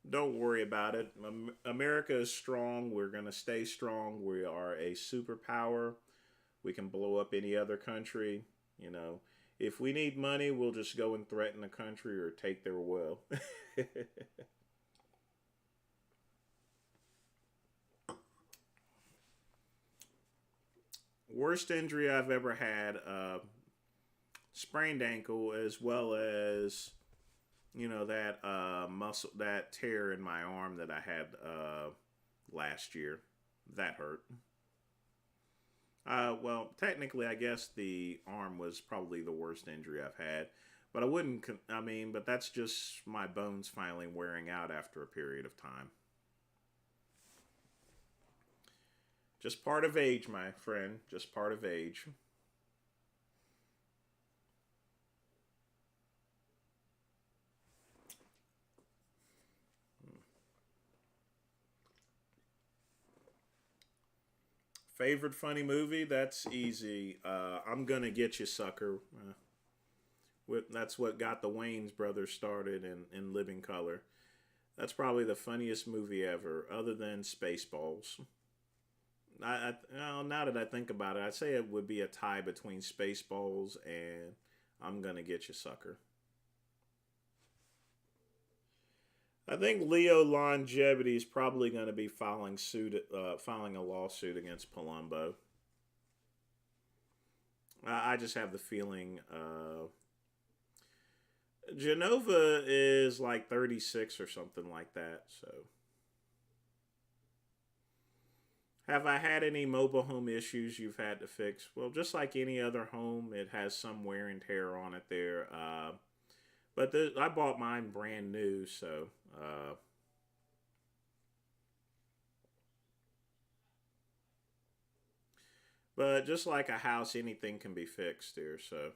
Don't worry about it. America is strong. We're gonna stay strong. We are a superpower. We can blow up any other country. You know, if we need money, we'll just go and threaten the country or take their will. Worst injury I've ever had: sprained ankle, as well as that muscle, that tear in my arm that I had last year. That hurt. Well, technically, I guess the arm was probably the worst injury I've had. But I wouldn't. I mean, but that's just my bones finally wearing out after a period of time. Just part of age, my friend. Just part of age. Favorite funny movie? That's easy. I'm gonna get you, sucker. That's what got the Wayne's brothers started in Living Color. That's probably the funniest movie ever, other than Spaceballs. Well, now that I think about it, I'd say it would be a tie between Spaceballs and I'm gonna get you, sucker. I think Leo Longevity is probably going to be filing a lawsuit against Palumbo. I just have the feeling Genova is like 36 or something like that. So, have I had any mobile home issues you've had to fix? Well, just like any other home, it has some wear and tear on it there. But I bought mine brand new, so but just like a house, anything can be fixed here. So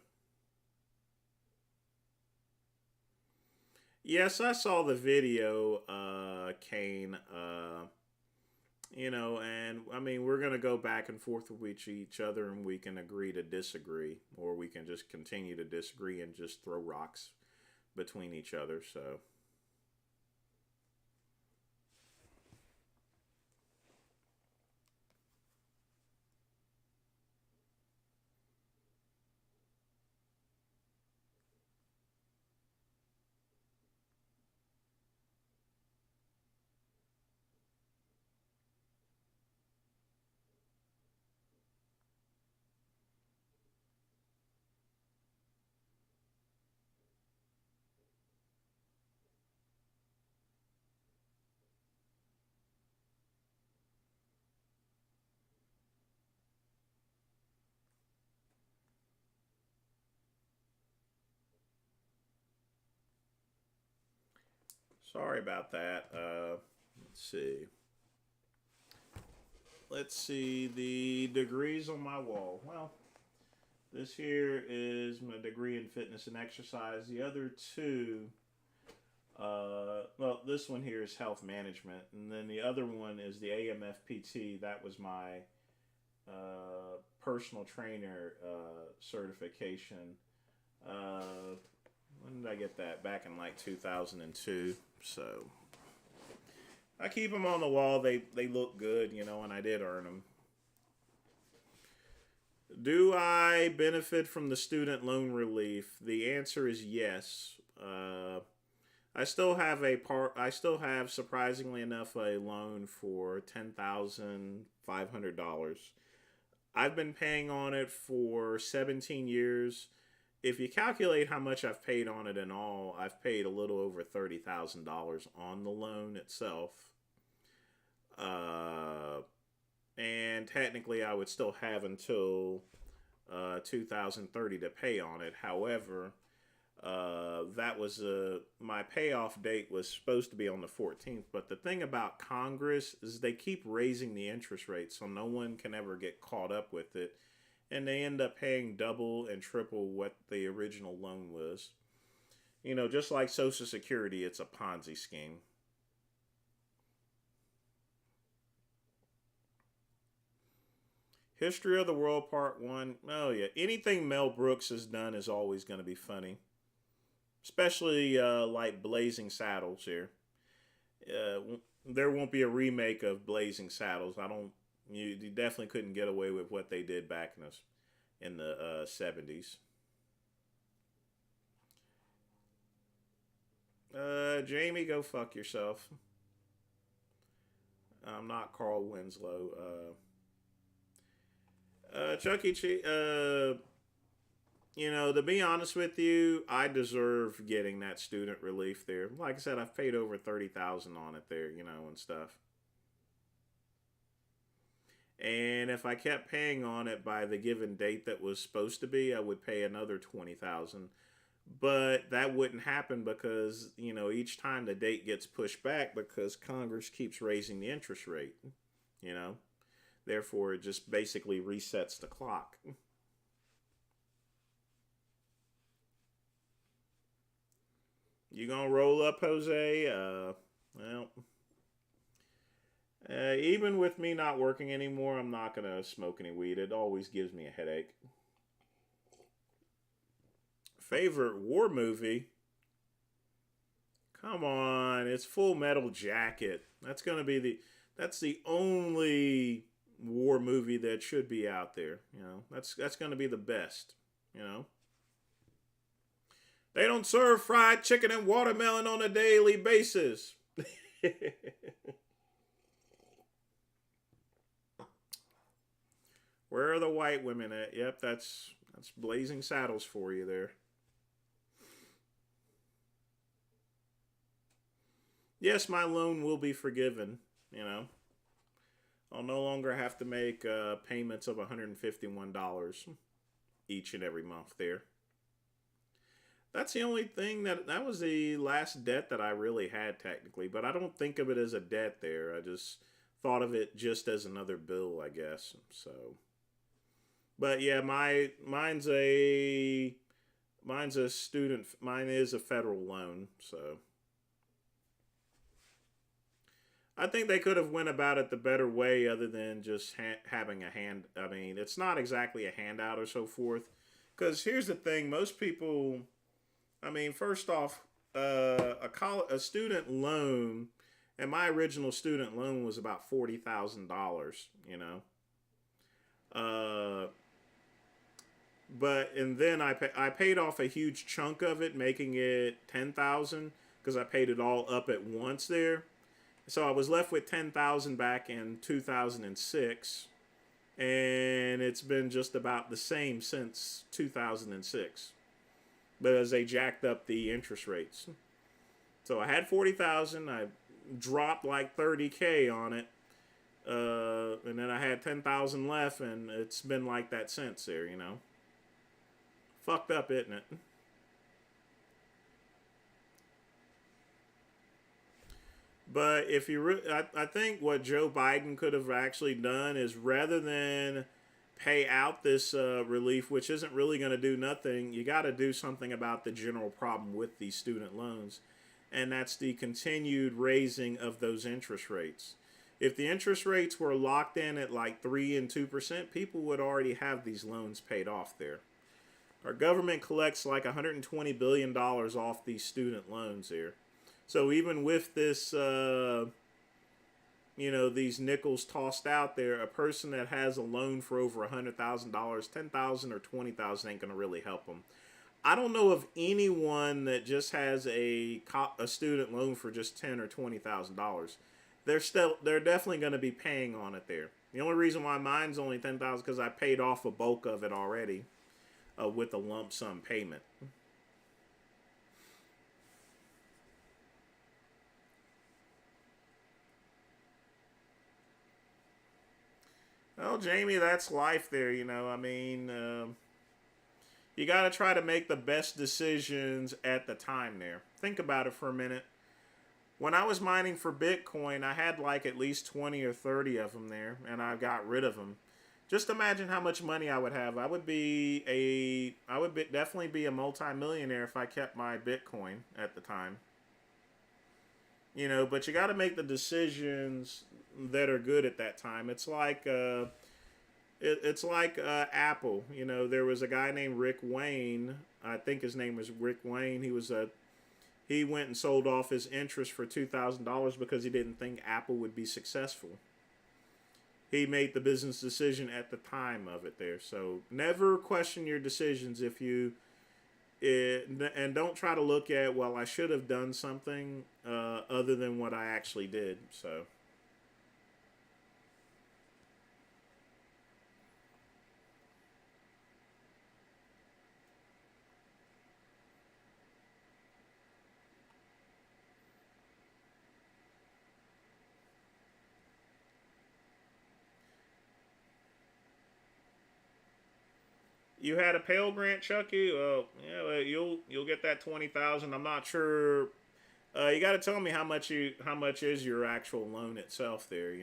yes, I saw the video, Kane. And I mean, we're gonna go back and forth with each other, and we can agree to disagree, or we can just continue to disagree and just throw rocks between each other. So Sorry about that. Let's see. Let's see the degrees on my wall. Well, this here is my degree in fitness and exercise. The other two, well, this one here is health management, and then the other one is the AMFPT. That was my personal trainer certification. When did I get that? Back in like 2002. So I keep them on the wall. They look good, you know, and I did earn them. Do I benefit from the student loan relief? The answer is yes. I still have surprisingly enough a loan for $10,500. I've been paying on it for 17 years. If you calculate how much I've paid on it in all, I've paid a little over $30,000 on the loan itself. And technically, I would still have until 2030 to pay on it. However, that was my payoff date was supposed to be on the 14th. But the thing about Congress is they keep raising the interest rate, so no one can ever get caught up with it. And they end up paying double and triple what the original loan was. You know, just like Social Security, it's a Ponzi scheme. History of the World Part 1. Oh, yeah. Anything Mel Brooks has done is always going to be funny. Especially like Blazing Saddles here. There won't be a remake of Blazing Saddles. You definitely couldn't get away with what they did back in the 70s. Jamie, go fuck yourself. I'm not Carl Winslow. Chuck E. Cheese, you know, to be honest with you, I deserve getting that student relief there. Like I said, I've paid over $30,000 on it there, you know, and stuff. And if I kept paying on it by the given date that was supposed to be, I would pay another $20,000. But that wouldn't happen because, you know, each time the date gets pushed back because Congress keeps raising the interest rate, you know. Therefore, it just basically resets the clock. You gonna roll up, Jose? Well, even with me not working anymore, I'm not gonna smoke any weed. It always gives me a headache. Favorite war movie? Come on, it's Full Metal Jacket. That's the only war movie that should be out there. You know, that's gonna be the best. You know. They don't serve fried chicken and watermelon on a daily basis. Where are the white women at? Yep, that's Blazing Saddles for you there. Yes, my loan will be forgiven. You know, I'll no longer have to make payments of $151 each and every month there. That's the only thing that was the last debt that I really had technically, but I don't think of it as a debt there. I just thought of it just as another bill, I guess. So, but yeah, mine's a student. Mine is a federal loan, so I think they could have went about it the better way, other than just having a hand. I mean, it's not exactly a handout or so forth. Because here's the thing: most people. I mean, first off, a student loan, and my original student loan was about $40,000. You know, but and then I paid off a huge chunk of it, making it 10,000 because I paid it all up at once there. So I was left with 10,000 back in 2006, and it's been just about the same since 2006. But as they jacked up the interest rates. So I had 40,000, I dropped like 30K on it. And then I had 10,000 left, and it's been like that since there, you know. Fucked up, isn't it? But if you, I think what Joe Biden could have actually done is rather than pay out this relief, which isn't really going to do nothing, you got to do something about the general problem with these student loans, and that's the continued raising of those interest rates. If the interest rates were locked in at like 3 and 2%, people would already have these loans paid off there. Our government collects like $120 billion off these student loans here. So even with this, these nickels tossed out there, a person that has a loan for over $100,000, 10,000 or 20,000 ain't gonna really help them. I don't know of anyone that just has a student loan for just $10 or $20,000. They're definitely going to be paying on it there. The only reason why mine's only 10,000 because I paid off a bulk of it already with a lump sum payment. Well, Jamie, that's life there. I mean, you got to try to make the best decisions at the time there. Think about it for a minute. When I was mining for Bitcoin, I had like at least 20 or 30 of them there, and I got rid of them. Just imagine how much money I would have. Definitely be a multimillionaire if I kept my Bitcoin at the time. But you got to make the decisions that are good at that time. It's like Apple. There was a guy named Rick Wayne. I think his name was Rick Wayne. He went and sold off his interest for $2,000 because he didn't think Apple would be successful. He made the business decision at the time of it there. So never question your decisions and don't try to look at, well, I should have done something other than what I actually did. So. You had a Pell Grant, Chucky. Well, yeah, well, you'll get that 20,000. I'm not sure. You got to tell me how much is your actual loan itself there.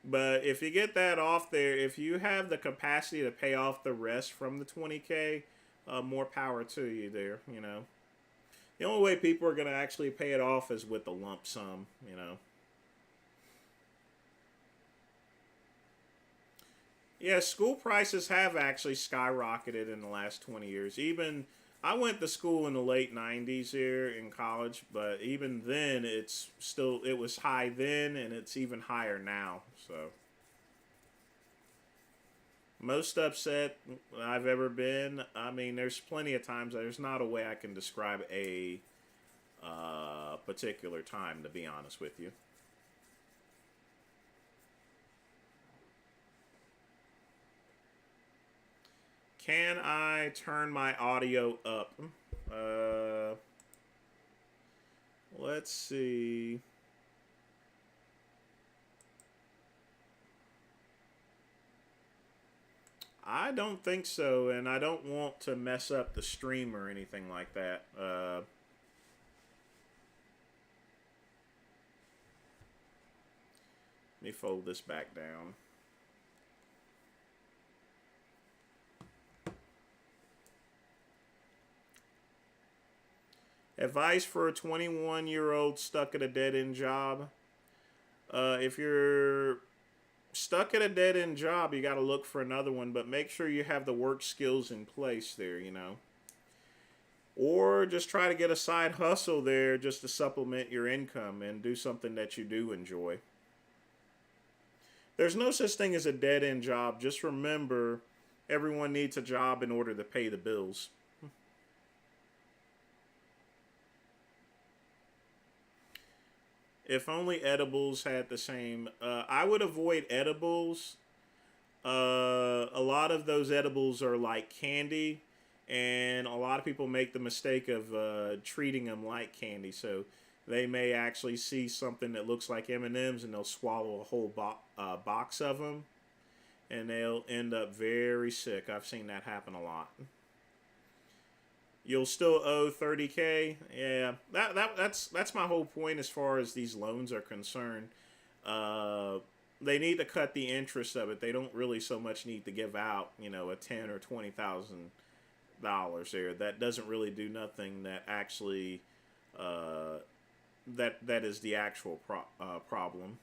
But if you get that off there, if you have the capacity to pay off the rest from the 20K, more power to you there. The only way people are going to actually pay it off is with the lump sum. Yeah, school prices have actually skyrocketed in the last 20 years. Even I went to school in the late 90s here in college, but even then it was high then and it's even higher now. So most upset I've ever been. I mean, there's plenty of times there's not a way I can describe a particular time, to be honest with you. Can I turn my audio up? Uh, let's see. I don't think so, and I don't want to mess up the stream or anything like that. Let me fold this back down. Advice for a 21-year-old stuck at a dead-end job. If you're stuck at a dead-end job, you got to look for another one, but make sure you have the work skills in place there. Or just try to get a side hustle there just to supplement your income and do something that you do enjoy. There's no such thing as a dead-end job. Just remember, everyone needs a job in order to pay the bills. If only edibles had the same. I would avoid edibles. A lot of those edibles are like candy, and a lot of people make the mistake of treating them like candy. So they may actually see something that looks like M&Ms, and they'll swallow a whole box of them, and they'll end up very sick. I've seen that happen a lot. You'll still owe 30K. Yeah, that's my whole point as far as these loans are concerned. Uh, they need to cut the interest of it. They don't really so much need to give out, a 10 or $20,000 there. That doesn't really do nothing. That actually, uh, that is the actual problem.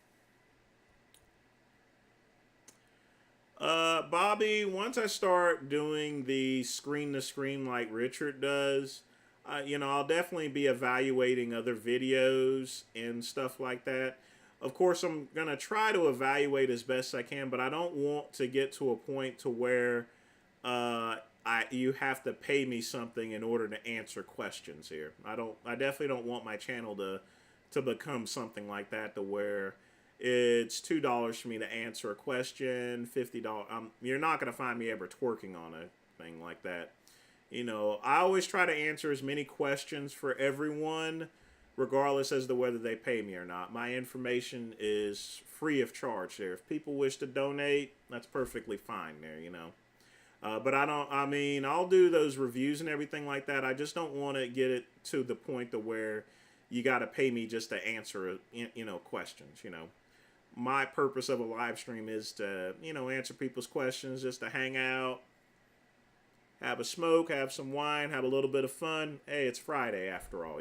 Bobby, once I start doing the screen to screen like Richard does, I'll definitely be evaluating other videos and stuff like that. Of course, I'm gonna try to evaluate as best I can, but I don't want to get to a point to where you have to pay me something in order to answer questions here. I definitely don't want my channel to become something like that, to where it's $2 for me to answer a question, $50. You're not gonna find me ever twerking on a thing like that. I always try to answer as many questions for everyone, regardless as to whether they pay me or not. My information is free of charge there. If people wish to donate, that's perfectly fine there. But I don't. I mean, I'll do those reviews and everything like that. I just don't want to get it to the point to where you got to pay me just to answer, questions. My purpose of a live stream is to, answer people's questions, just to hang out, have a smoke, have some wine, have a little bit of fun. Hey, it's Friday after all.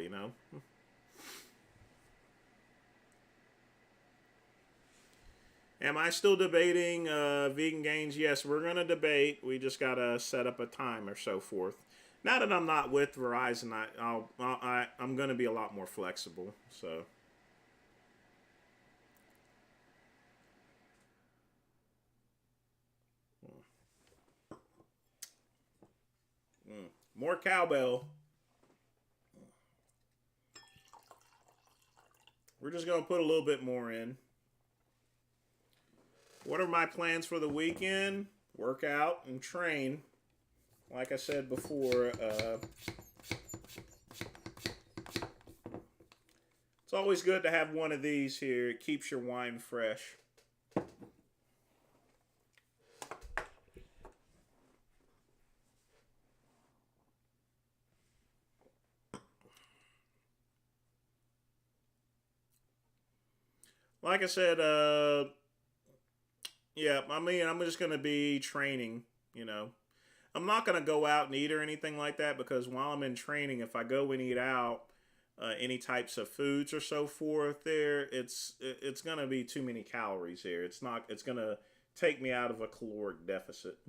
Am I still debating vegan gains? Yes, we're going to debate. We just got to set up a time or so forth. Now that I'm not with Verizon, I'm going to be a lot more flexible. So. More cowbell. We're just going to put a little bit more in. What are my plans for the weekend? Work out and train. Like I said before, it's always good to have one of these here. It keeps your wine fresh. Like I said, yeah, I mean, I'm just going to be training. I'm not going to go out and eat or anything like that, because while I'm in training, if I go and eat out any types of foods or so forth there, it's going to be too many calories here. It's going to take me out of a caloric deficit.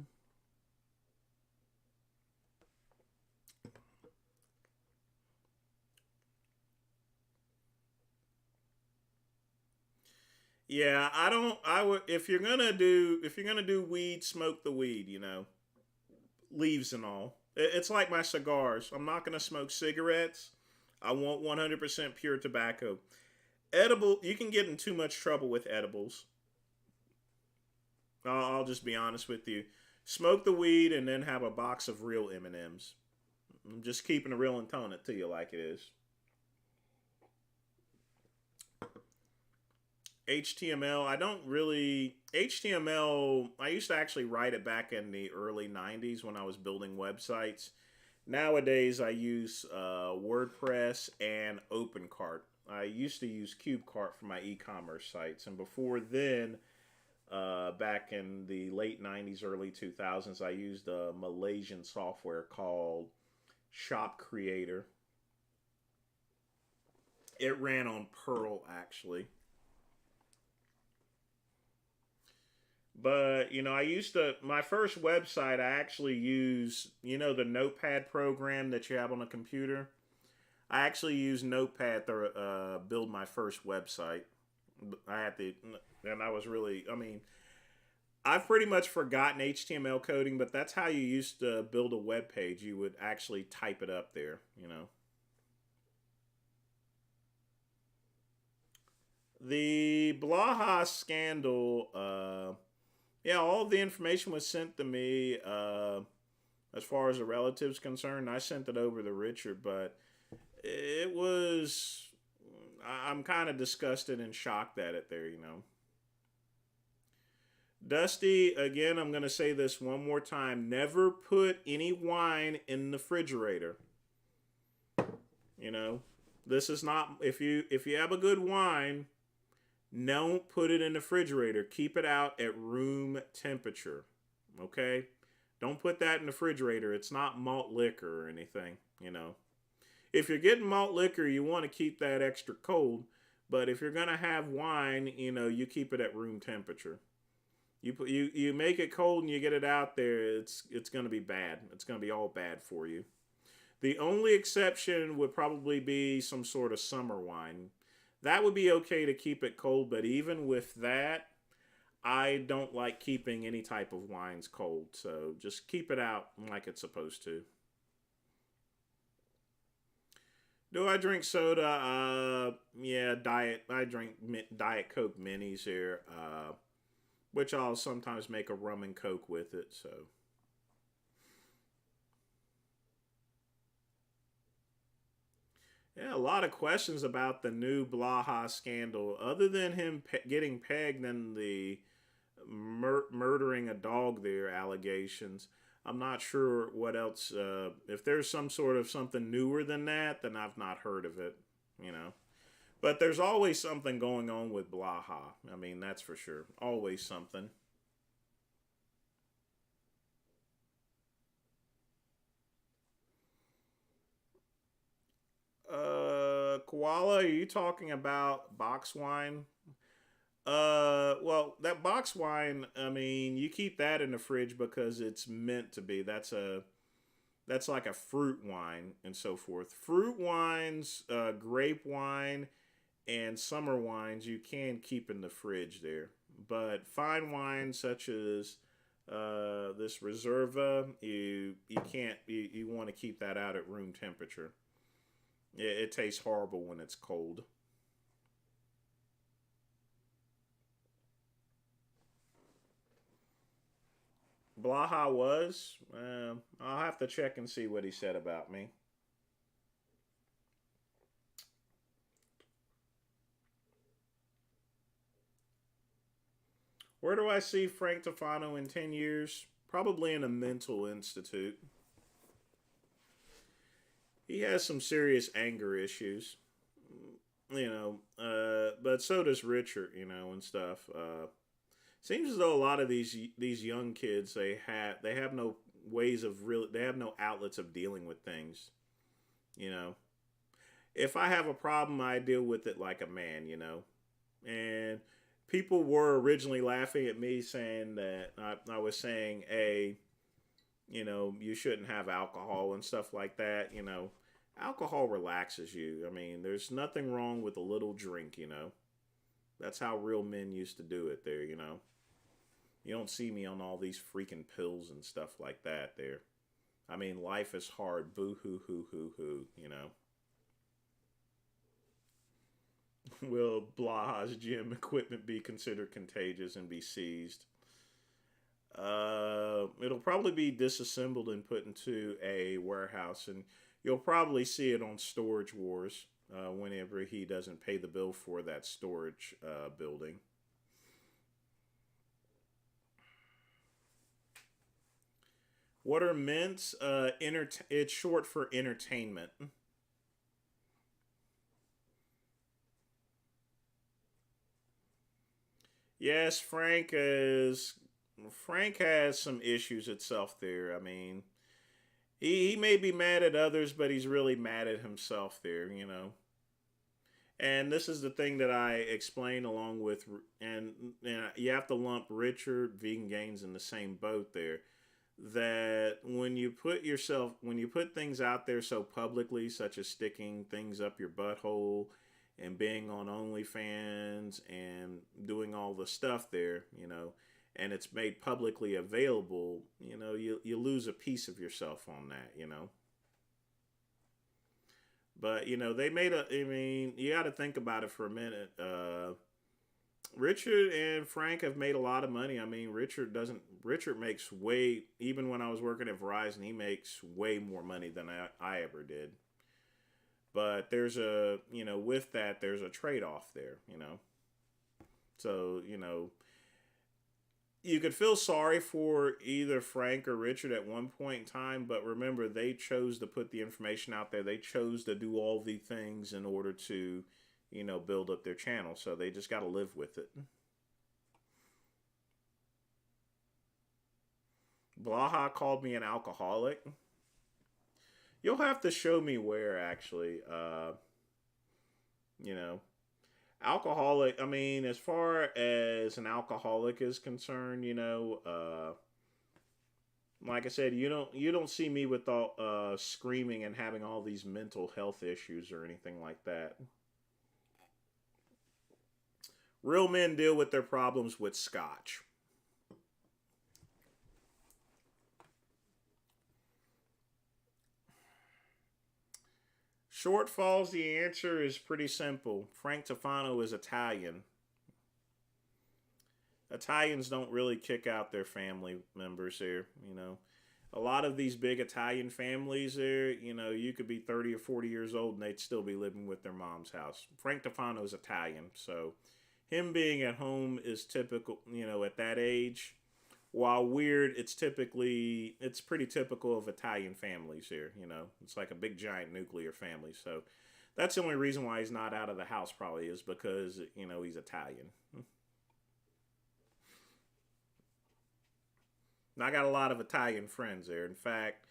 Yeah, I don't. I would if you're gonna do weed, smoke the weed. Leaves and all. It's like my cigars. I'm not gonna smoke cigarettes. I want 100% pure tobacco. Edible, you can get in too much trouble with edibles. I'll just be honest with you. Smoke the weed and then have a box of real M&Ms. I'm just keeping it real and telling it to you like it is. HTML, I don't really. HTML, I used to actually write it back in the early 90s when I was building websites. Nowadays, I use WordPress and OpenCart. I used to use CubeCart for my e-commerce sites. And before then, back in the late 90s, early 2000s, I used a Malaysian software called Shop Creator. It ran on Perl, actually. But, I used my first website, I actually used, the Notepad program that you have on a computer. I actually used Notepad to build my first website. I had to, and I was really, I mean, I've pretty much forgotten HTML coding, but that's how you used to build a web page. You would actually type it up there. The Blaha scandal, yeah, all of the information was sent to me. As far as the relatives concerned, I sent it over to Richard, but it was. I'm kind of disgusted and shocked at it there. Dusty, again, I'm going to say this one more time. Never put any wine in the refrigerator. You know, this is not if you have a good wine, don't put it in the refrigerator. Keep it out at room temperature. Okay? Don't put that in the refrigerator. It's not malt liquor or anything, you know. If you're getting malt liquor, you want to keep that extra cold, but if you're going to have wine, you know, you keep it at room temperature. You make it cold and you get it out there, it's going to be bad. It's going to be all bad for you. The only exception would probably be some sort of summer wine. That would be okay to keep it cold, but even with that, I don't like keeping any type of wines cold. So just keep it out like it's supposed to. Do I drink soda? Yeah, diet. I drink Diet Coke minis here, which I'll sometimes make a rum and coke with it. So yeah, a lot of questions about the new Blaha scandal. Other than him getting pegged and the murdering a dog there allegations, I'm not sure what else. If there's some sort of something newer than that, then I've not heard of it. You know, but there's always something going on with Blaha. I mean, that's for sure. Always something. Koala, are you talking about box wine? Well, that box wine, I mean, you keep that in the fridge because it's meant to be. That's like a fruit wine and so forth. Fruit wines, grape wine, and summer wines you can keep in the fridge there. But fine wines such as this Reserva, you can't. You want to keep that out at room temperature. It tastes horrible when it's cold. Blaha was. I'll have to check and see what he said about me. Where do I see Frank Tofano in 10 years? Probably in a mental institute. He has some serious anger issues, but so does Richard, and stuff. Seems as though a lot of these young kids they have no ways of really they have no outlets of dealing with things. You know, if I have a problem, I deal with it like a man. And people were originally laughing at me saying that I was saying you shouldn't have alcohol and stuff like that. Alcohol relaxes you. I mean, there's nothing wrong with a little drink. That's how real men used to do it there. You don't see me on all these freaking pills and stuff like that there. I mean, life is hard. Boo hoo hoo hoo hoo. Will Blaha's gym equipment be considered contagious and be seized? It'll probably be disassembled and put into a warehouse, and you'll probably see it on Storage Wars whenever he doesn't pay the bill for that storage building. What are mints? It's short for entertainment. Yes, Frank has some issues itself there. I mean, he may be mad at others, but he's really mad at himself there. And this is the thing that I explain along with, and you have to lump Richard Vegan Gaines in the same boat there. That when you put things out there so publicly, such as sticking things up your butthole and being on OnlyFans and doing all the stuff there, and it's made publicly available, you lose a piece of yourself on that. But they made I mean, you got to think about it for a minute. Richard and Frank have made a lot of money. I mean, Richard makes way, even when I was working at Verizon, he makes way more money than I ever did. But with that, there's a trade off there. So, you could feel sorry for either Frank or Richard at one point in time, but remember, they chose to put the information out there. They chose to do all the things in order to, build up their channel. So they just got to live with it. Blaha called me an alcoholic. You'll have to show me where, actually. You know, alcoholic. I mean, as far as an alcoholic is concerned, like I said, you don't see me with all screaming and having all these mental health issues or anything like that. Real men deal with their problems with scotch. Shortfalls, the answer is pretty simple. Frank Tofano is Italian. Italians don't really kick out their family members here, A lot of these big Italian families there, you could be 30 or 40 years old and they'd still be living with their mom's house. Frank Tofano is Italian, so him being at home is typical, at that age. While weird, it's pretty typical of Italian families here, It's like a big giant nuclear family. So that's the only reason why he's not out of the house probably is because, he's Italian. And I got a lot of Italian friends there. In fact,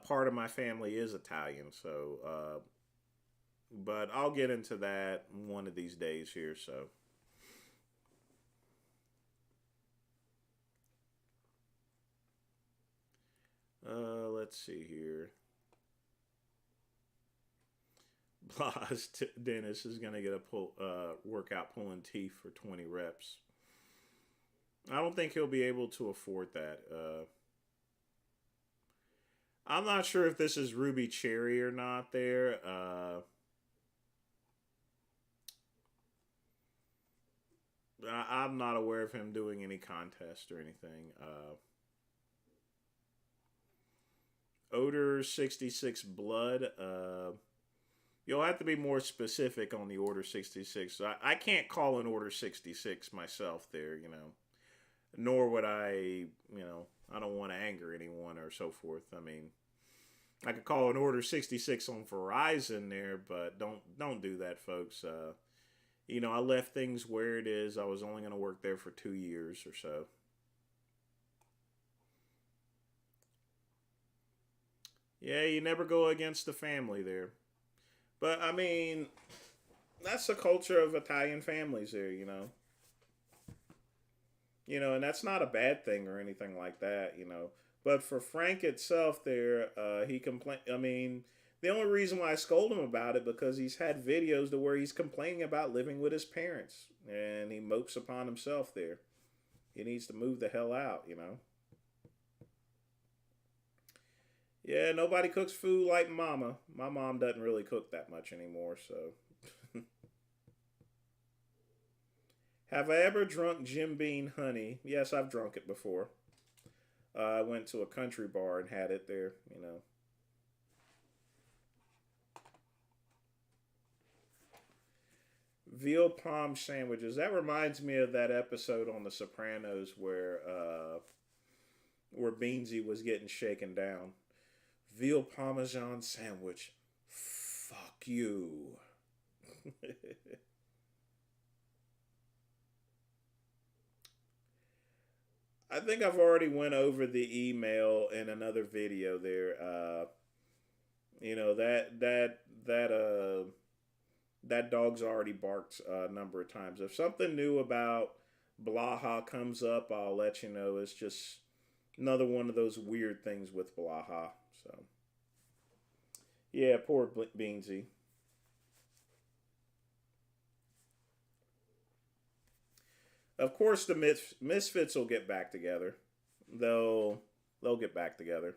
part of my family is Italian, so but I'll get into that one of these days here, so let's see here. Blas Dennis is gonna get a workout pulling teeth for 20 reps. I don't think he'll be able to afford that. I'm not sure if this is Ruby Cherry or not there. I'm not aware of him doing any contest or anything. Order 66 Blood. You'll have to be more specific on the Order 66. I can't call an Order 66 myself there, Nor would I, I don't want to anger anyone or so forth. I mean, I could call an Order 66 on Verizon there, but don't do that, folks. I left things where it is. I was only going to work there for 2 years or so. Yeah, you never go against the family there. But, I mean, that's the culture of Italian families there, and that's not a bad thing or anything like that. But for Frank itself there, he complained. I mean, the only reason why I scold him about it because he's had videos to where he's complaining about living with his parents. And he mopes upon himself there. He needs to move the hell out. Yeah, nobody cooks food like mama. My mom doesn't really cook that much anymore, so. Have I ever drunk Jim Beam honey? Yes, I've drunk it before. I went to a country bar and had it there. Veal palm sandwiches. That reminds me of that episode on The Sopranos where Beansy was getting shaken down. Veal parmesan sandwich. Fuck you. I think I've already went over the email in another video there. That dog's already barked a number of times. If something new about Blaha comes up, I'll let you know. It's just another one of those weird things with Blaha. So, yeah, poor Beansy. Of course, the Misfits will get back together. They'll get back together.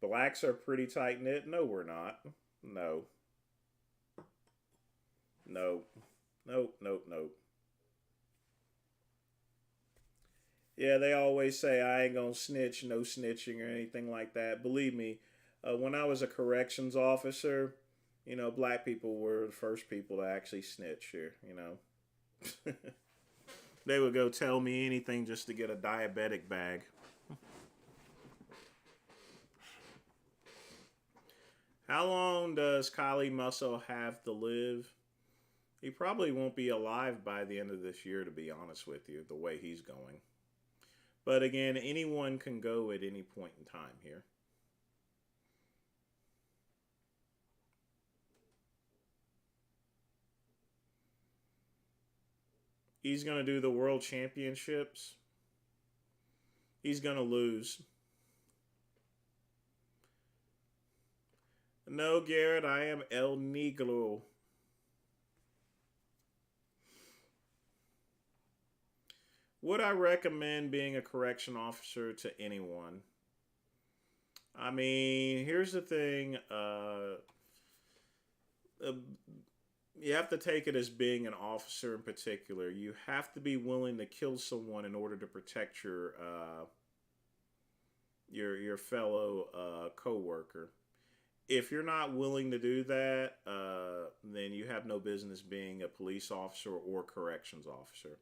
Blacks are pretty tight knit. No, we're not. No. No. Nope. Nope. Nope. Yeah, they always say I ain't gonna snitch, no snitching or anything like that. Believe me, when I was a corrections officer, black people were the first people to actually snitch here. They would go tell me anything just to get a diabetic bag. How long does Kylie Muscle have to live? He probably won't be alive by the end of this year, to be honest with you, the way he's going. But again, anyone can go at any point in time here. He's going to do the world championships. He's going to lose. No, Garrett, I am El Negro. Would I recommend being a correction officer to anyone? I mean, here's the thing. Uh, you have to take it as being an officer in particular. You have to be willing to kill someone in order to protect your fellow coworker. If you're not willing to do that, then you have no business being a police officer or corrections officer.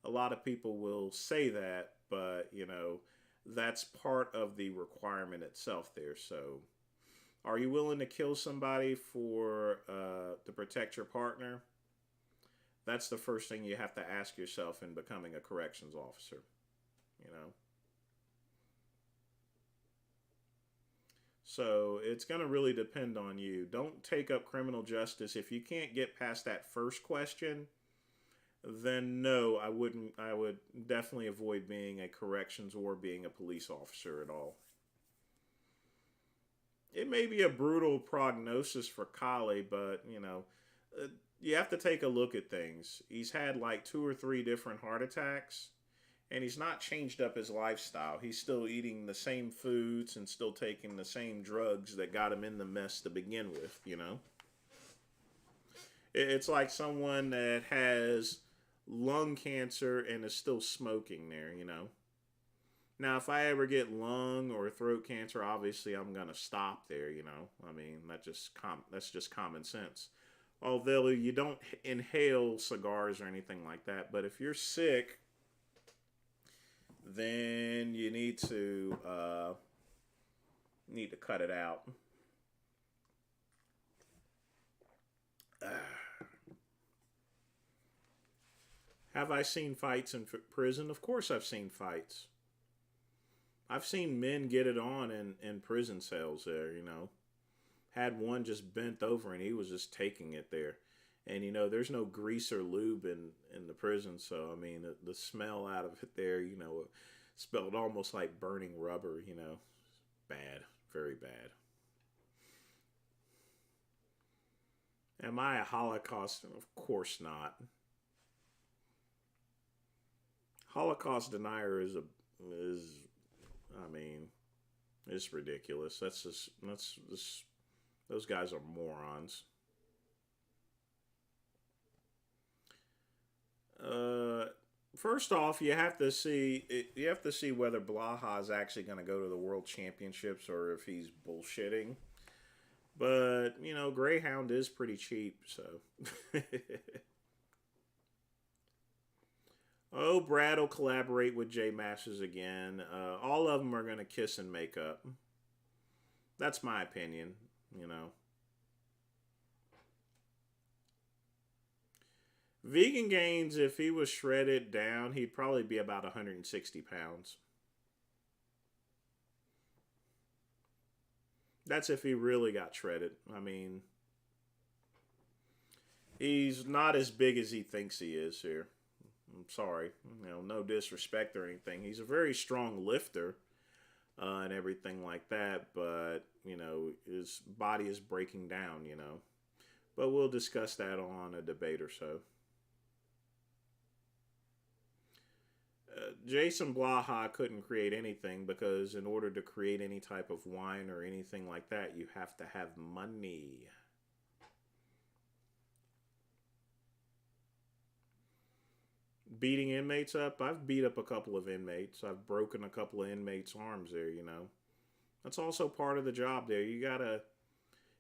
A lot of people will say that, but that's part of the requirement itself there. So, are you willing to kill somebody for to protect your partner? That's the first thing you have to ask yourself in becoming a corrections officer. You know. So it's going to really depend on you. Don't take up criminal justice. If you can't get past that first question, then no, I wouldn't. I would definitely avoid being a corrections or being a police officer at all. It may be a brutal prognosis for Kali, but uh, you have to take a look at things. He's had like two or three different heart attacks, and he's not changed up his lifestyle. He's still eating the same foods and still taking the same drugs that got him in the mess to begin with. It's like someone that has lung cancer and is still smoking there. Now, if I ever get lung or throat cancer, obviously I'm gonna stop there. I mean, that's just common sense. Although you don't inhale cigars or anything like that, but if you're sick, then you need to cut it out. Have I seen fights in prison? Of course, I've seen fights. I've seen men get it on in prison cells there. Had one just bent over and he was just taking it there. And there's no grease or lube in the prison, so I mean the smell out of it there, smelled almost like burning rubber. Bad, very bad. Am I a Holocaust? Of course not. Holocaust denier is I mean it's ridiculous. That's just those guys are morons. Uh, First off, you have to see whether Blaha is actually going to go to the World Championships or if he's bullshitting. But Greyhound is pretty cheap, so. Oh, Brad will collaborate with Jay Masters again. All of them are going to kiss and make up. That's my opinion. You know. Vegan Gains, if he was shredded down, he'd probably be about 160 pounds. That's if he really got shredded. I mean, he's not as big as he thinks he is here. I'm sorry. No disrespect or anything. He's a very strong lifter and everything like that, but, his body is breaking down. But we'll discuss that on a debate or so. Jason Blaha couldn't create anything because in order to create any type of wine or anything like that, you have to have money. Beating inmates up, I've beat up a couple of inmates. I've broken a couple of inmates' arms there. That's also part of the job there.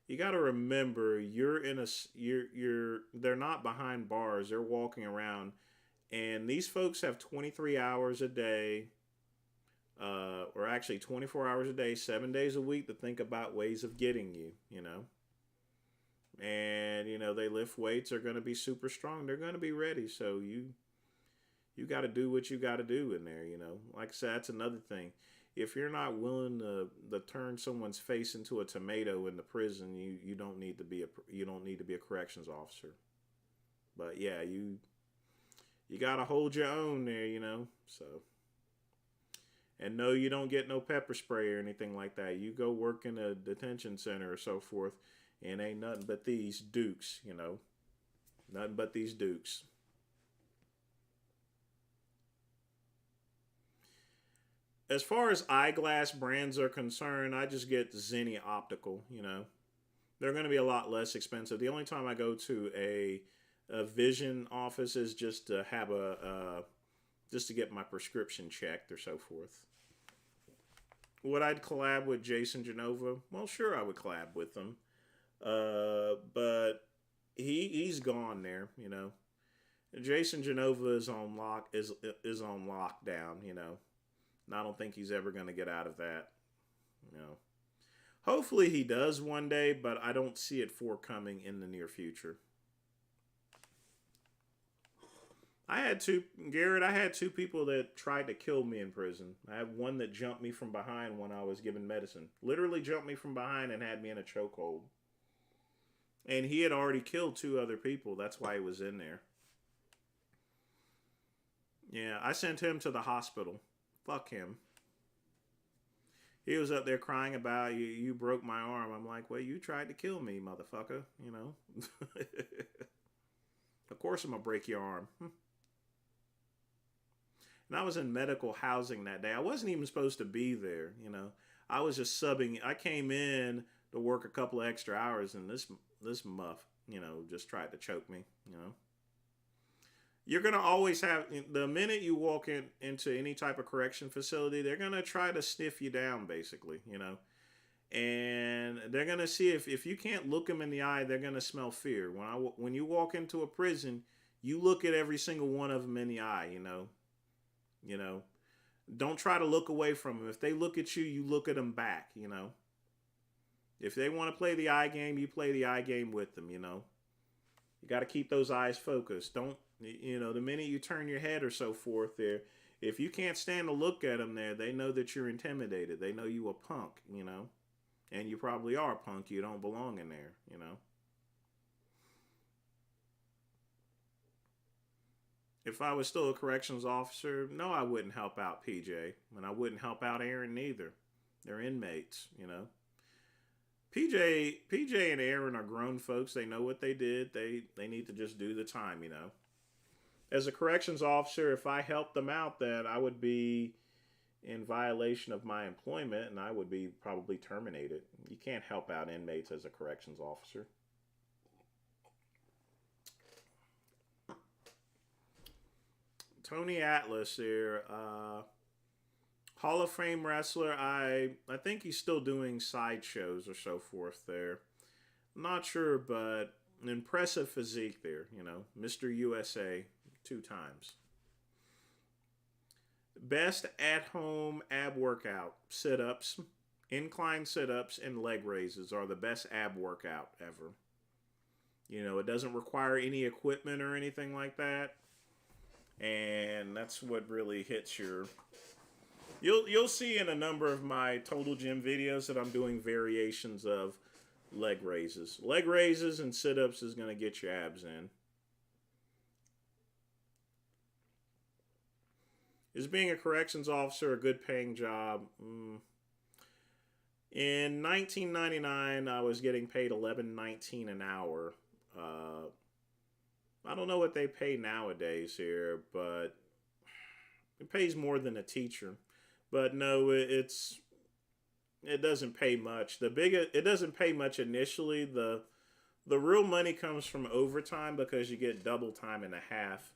You got to remember you're in a you're they're not behind bars. They're walking around, and these folks have 23 hours a day, or actually 24 hours a day, 7 days a week to think about ways of getting you. And they lift weights. They're going to be super strong. They're going to be ready. So you got to do what you got to do in there. Like I said, that's another thing. If you're not willing to turn someone's face into a tomato in the prison, you don't need to be a corrections officer. But yeah, you got to hold your own there. So, and no, you don't get no pepper spray or anything like that. You go work in a detention center or so forth, and ain't nothing but these dukes. Nothing but these dukes. As far as eyeglass brands are concerned, I just get Zenni Optical. They're going to be a lot less expensive. The only time I go to a vision office is just to have just to get my prescription checked or so forth. Would I collab with Jason Genova? Well, sure, I would collab with him. But he's gone there. Jason Genova is on on lockdown. And I don't think he's ever going to get out of that. You know, Hopefully he does one day, but I don't see it forthcoming in the near future. I had two people that tried to kill me in prison. I had one that jumped me from behind when I was given medicine. Literally jumped me from behind and had me in a chokehold. And he had already killed two other people. That's why he was in there. Yeah, I sent him to the hospital. Fuck him. He was up there crying about you broke my arm. I'm like, well, you tried to kill me, motherfucker. Of course I'm gonna break your arm. And I was in medical housing that day. I wasn't even supposed to be there. I was just subbing. I came in to work a couple of extra hours, and this muff, just tried to choke me. You're gonna always have, the minute you walk into any type of correction facility, they're gonna try to sniff you down, basically. And they're gonna see if you can't look them in the eye, they're gonna smell fear. When you walk into a prison, you look at every single one of them in the eye. Don't try to look away from them. If they look at you, you look at them back. If they want to play the eye game, you play the eye game with them. You got to keep those eyes focused. Don't, the minute you turn your head or so forth there, if you can't stand to look at them there, they know that you're intimidated. They know you a punk. And you probably are a punk. You don't belong in there. If I was still a corrections officer, no, I wouldn't help out PJ. And I wouldn't help out Aaron neither. They're inmates. PJ and Aaron are grown folks. They know what they did. They need to just do the time. As a corrections officer, if I helped them out, then I would be in violation of my employment and I would be probably terminated. You can't help out inmates as a corrections officer. Tony Atlas here, Hall of Fame wrestler. I think he's still doing sideshows or so forth there. I'm not sure, but an impressive physique there. Mr. USA 2 times. Best at-home ab workout: sit-ups, incline sit-ups, and leg raises are the best ab workout ever. It doesn't require any equipment or anything like that. And that's what really hits your... You'll see in a number of my Total Gym videos that I'm doing variations of leg raises. Leg raises and sit-ups is going to get your abs in. Is being a corrections officer a good paying job? In 1999, I was getting paid $11.19 an hour. I don't know what they pay nowadays here, but it pays more than a teacher. But no, it doesn't pay much. It doesn't pay much initially. The real money comes from overtime because you get double time and a half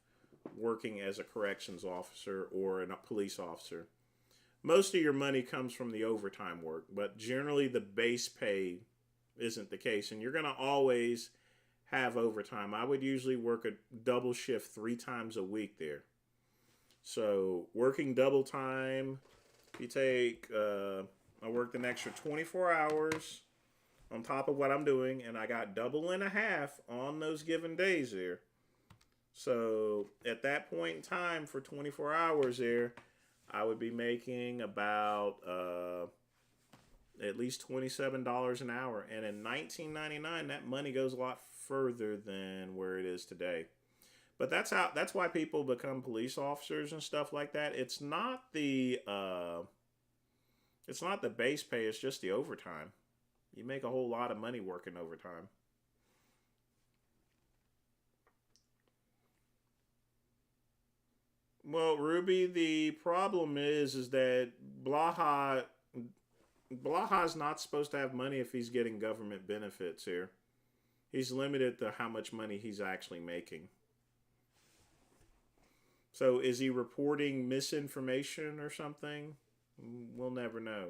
working as a corrections officer or a police officer. Most of your money comes from the overtime work, but generally the base pay isn't the case, and you're going to always have overtime. I would usually work a double shift 3 times a week there. So working double time, you take I worked an extra 24 hours on top of what I'm doing, and I got double and a half on those given days there. So at that point in time, for 24 hours there, I would be making about at least $27 an hour. And in 1999, that money goes a lot further than where it is today. But that's why people become police officers and stuff like that. It's not the base pay, it's just the overtime. You make a whole lot of money working overtime. Well, Ruby, the problem is that Blaha Blaha's not supposed to have money if he's getting government benefits here. He's limited to how much money he's actually making. So is he reporting misinformation or something? We'll never know.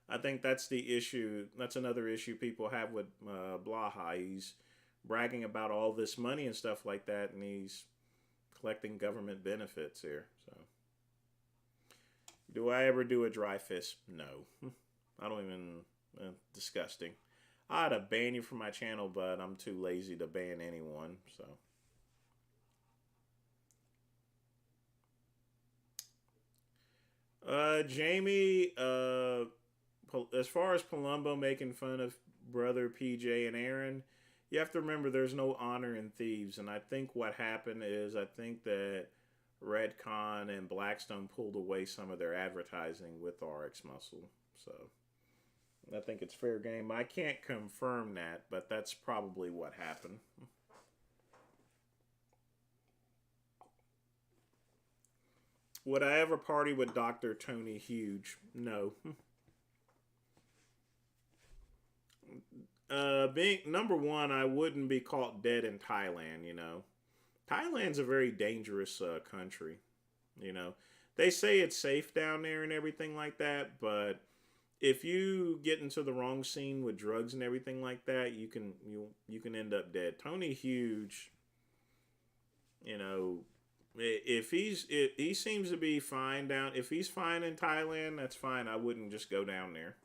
I think that's the issue. That's another issue people have with Blaha. He's bragging about all this money and stuff like that, and he's collecting government benefits here. So, do I ever do a dry fist? No. I don't even. Disgusting. I ought to ban you from my channel, but I'm too lazy to ban anyone. So. Jamie, as far as Palumbo making fun of brother PJ and Aaron, you have to remember there's no honor in thieves. And I think what happened is I think that Redcon and Blackstone pulled away some of their advertising with RX Muscle. So I think it's fair game. I can't confirm that, but that's probably what happened. Would I ever party with Dr. Tony Huge? No. Being number one, I wouldn't be caught dead in Thailand. Thailand's a very dangerous country. You know, they say it's safe down there and everything like that, but if you get into the wrong scene with drugs and everything like that, you can end up dead. Tony Huge, you know, if he seems to be fine down. If he's fine in Thailand, that's fine. I wouldn't just go down there.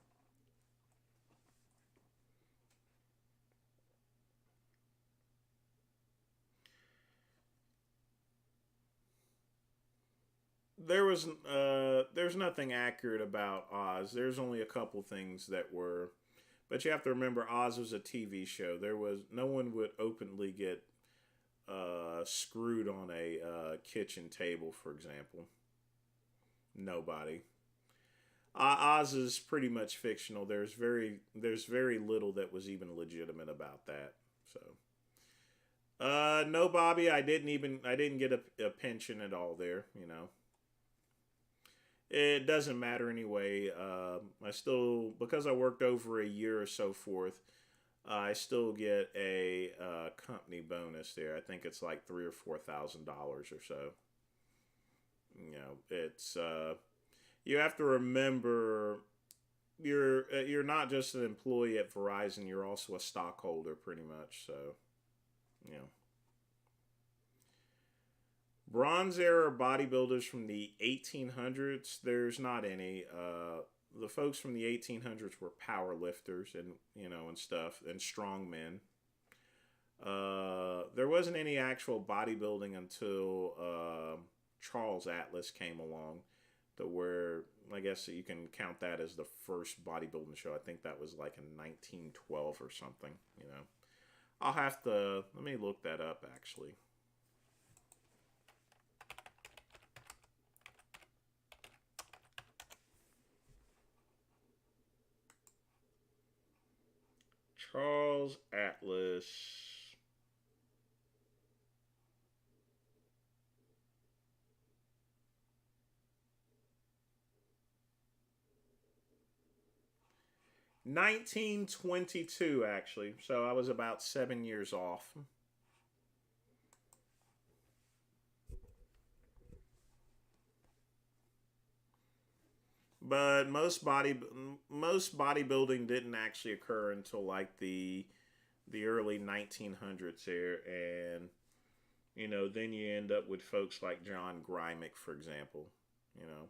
There's nothing accurate about Oz. There's only a couple things that were, but you have to remember Oz was a TV show. There was no one would openly get screwed on a kitchen table, for example. Nobody. Oz is pretty much fictional. There's very little that was even legitimate about that. So, no, Bobby, I didn't get a pension at all there. It doesn't matter anyway. I still, because I worked over a year or so forth, I still get a company bonus there. I think it's like $3,000 or $4,000 or so. It's you have to remember you're not just an employee at Verizon. You're also a stockholder, pretty much. So, you know. Bronze era bodybuilders from the 1800s, there's not any. The folks from the 1800s were power lifters and stuff and strong men. There wasn't any actual bodybuilding until Charles Atlas came along, to where I guess you can count that as the first bodybuilding show. I think that was like in 1912 or something. I'll have to let me look that up actually. Charles Atlas. 1922, actually. So I was about 7 years off. but most bodybuilding didn't actually occur until like the early 1900s here, and then you end up with folks like John Grymick, for example. You know,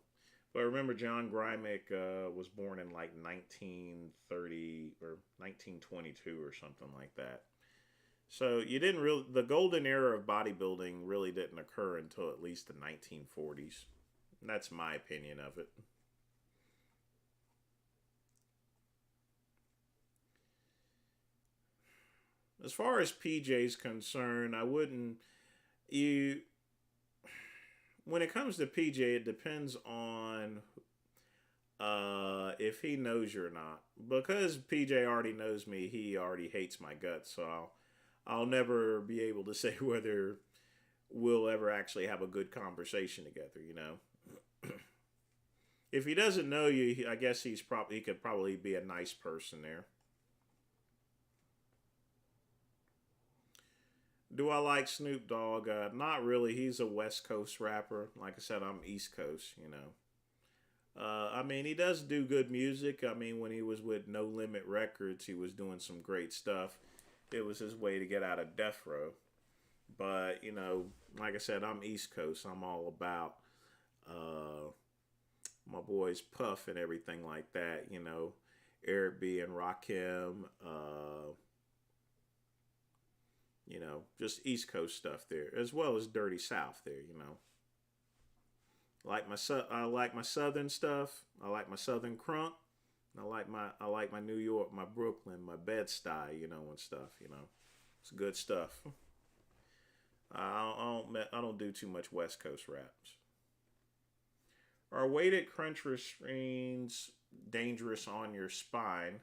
but remember, John Grymick was born in like 1930 or 1922 or something like that. So you didn't really the golden era of bodybuilding really didn't occur until at least the 1940s. That's my opinion of it. As far as PJ's concerned, I wouldn't you when it comes to PJ, it depends on if he knows you or not. Because PJ already knows me, he already hates my guts, so I'll never be able to say whether we'll ever actually have a good conversation together. If he doesn't know you, I guess he could probably be a nice person there. Do I like Snoop Dogg? Not really. He's a West Coast rapper. Like I said, I'm East Coast. I mean, he does do good music. I mean, when he was with No Limit Records, he was doing some great stuff. It was his way to get out of death row. But, like I said, I'm East Coast. I'm all about uh, my boys Puff and everything like that. Eric B. and Rakim. Just East Coast stuff there, as well as Dirty South there. I like my Southern stuff. I like my Southern crunk. I like my New York, my Brooklyn, my Bed Stuy, and stuff. It's good stuff. I don't do too much West Coast raps. Are weighted crunch restraints dangerous on your spine?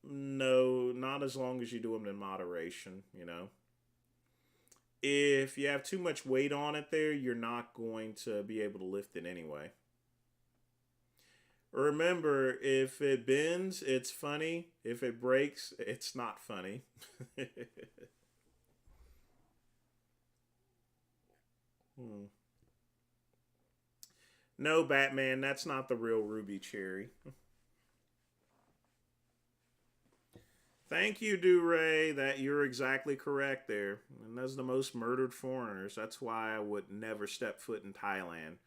No, not as long as you do them in moderation. If you have too much weight on it there, you're not going to be able to lift it anyway. Remember, if it bends, it's funny. If it breaks, it's not funny. Hmm. No, Batman, that's not the real Ruby Cherry. Thank you, DuRay. That you're exactly correct there. And that's the most murdered foreigners. That's why I would never step foot in Thailand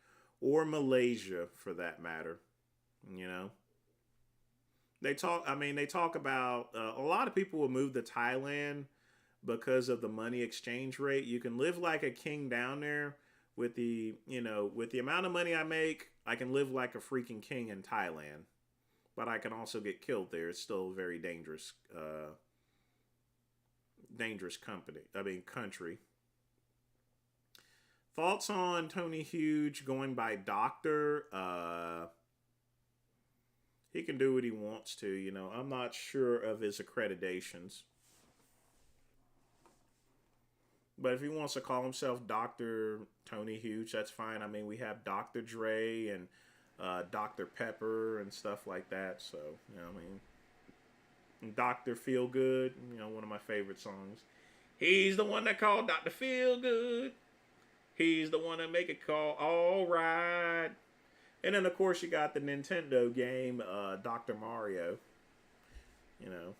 or Malaysia, for that matter. You know, they talk. I mean, they talk about a lot of people will move to Thailand because of the money exchange rate. You can live like a king down there with the amount of money I make. I can live like a freaking king in Thailand, but I can also get killed there. It's still a very dangerous company. I mean, country. Thoughts on Tony Huge going by Doctor? He can do what he wants to. I'm not sure of his accreditations, but if he wants to call himself Doctor Tony Huge, that's fine. I mean, we have Doctor Dre and Dr. Pepper and stuff like that. So, I mean, Dr. Feelgood, one of my favorite songs. He's the one that called Dr. Feelgood. He's the one that make it call All Right. And then, of course, you got the Nintendo game, Dr. Mario. You know.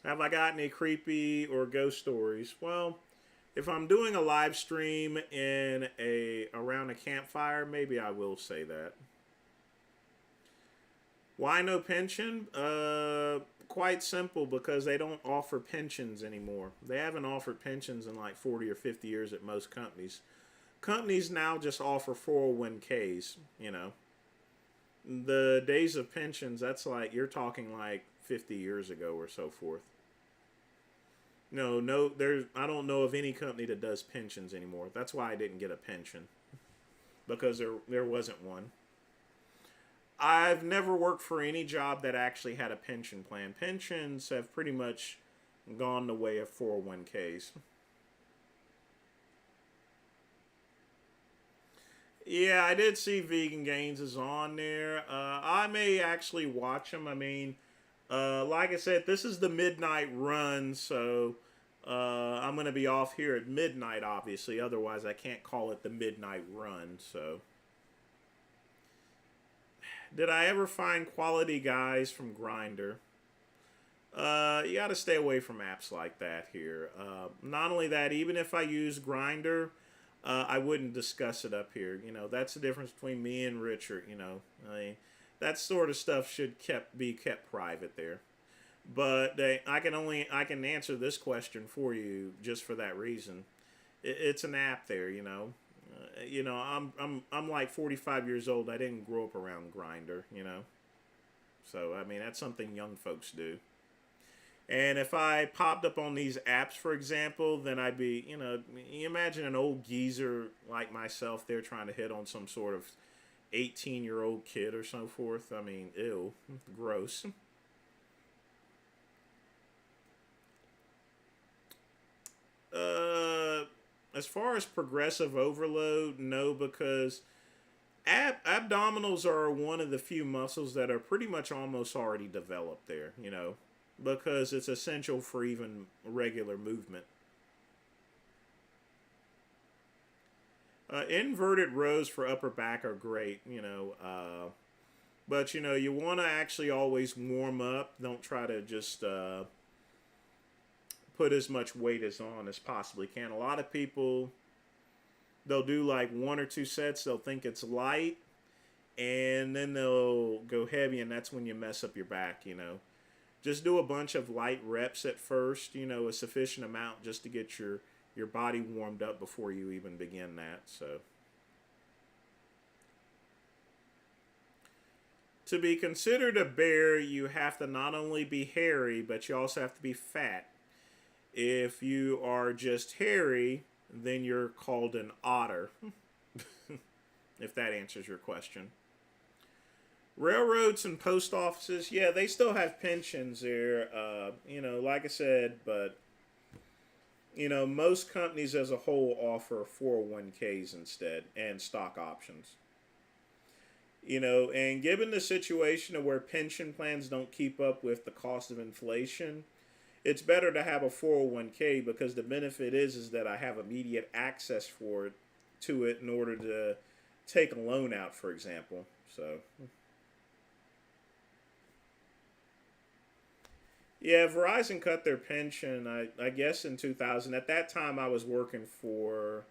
Have I got any creepy or ghost stories? Well, if I'm doing a live stream in around a campfire, maybe I will say that. Why no pension? Quite simple, because they don't offer pensions anymore. They haven't offered pensions in like 40 or 50 years at most companies. Companies now just offer 401ks. The days of pensions, that's like, you're talking like 50 years ago or so forth. No, I don't know of any company that does pensions anymore. That's why I didn't get a pension, because there wasn't one. I've never worked for any job that actually had a pension plan. Pensions have pretty much gone the way of 401ks. Yeah, I did see Vegan Gains is on there. I may actually watch them. I mean, like I said, this is the midnight run, so I'm going to be off here at midnight, obviously. Otherwise, I can't call it the midnight run. So, did I ever find quality guys from Grinder? You got to stay away from apps like that here. Not only that, even if I use Grinder, I wouldn't discuss it up here. You know, that's the difference between me and Richard. You know, I mean, that sort of stuff should be kept private there. But I can answer this question for you just for that reason. It's an app there. I'm like 45 years old. I didn't grow up around Grinder. So I mean that's something young folks do. And if I popped up on these apps, for example, then I'd be, you imagine an old geezer like myself there trying to hit on some sort of 18-year-old kid or so forth. I mean, ew, gross. Uh, as far as progressive overload, no, because abdominals are one of the few muscles that are pretty much almost already developed there, because it's essential for even regular movement. Inverted rows for upper back are great, but you want to actually always warm up. Don't try to just put as much weight as on as possibly can. A lot of people, they'll do like one or two sets. They'll think it's light, and then they'll go heavy, and that's when you mess up your back. Just do a bunch of light reps at first. A sufficient amount just to get your body warmed up before you even begin that. So to be considered a bear, you have to not only be hairy, but you also have to be fat. If you are just hairy, then you're called an otter. If that answers your question. Railroads and post offices, yeah, they still have pensions there. Like I said, but most companies as a whole offer 401ks instead and stock options. And given the situation of where pension plans don't keep up with the cost of inflation, it's better to have a 401k because the benefit is that I have immediate access to it in order to take a loan out, for example. So yeah, Verizon cut their pension, I guess, in 2000. At that time, I was working for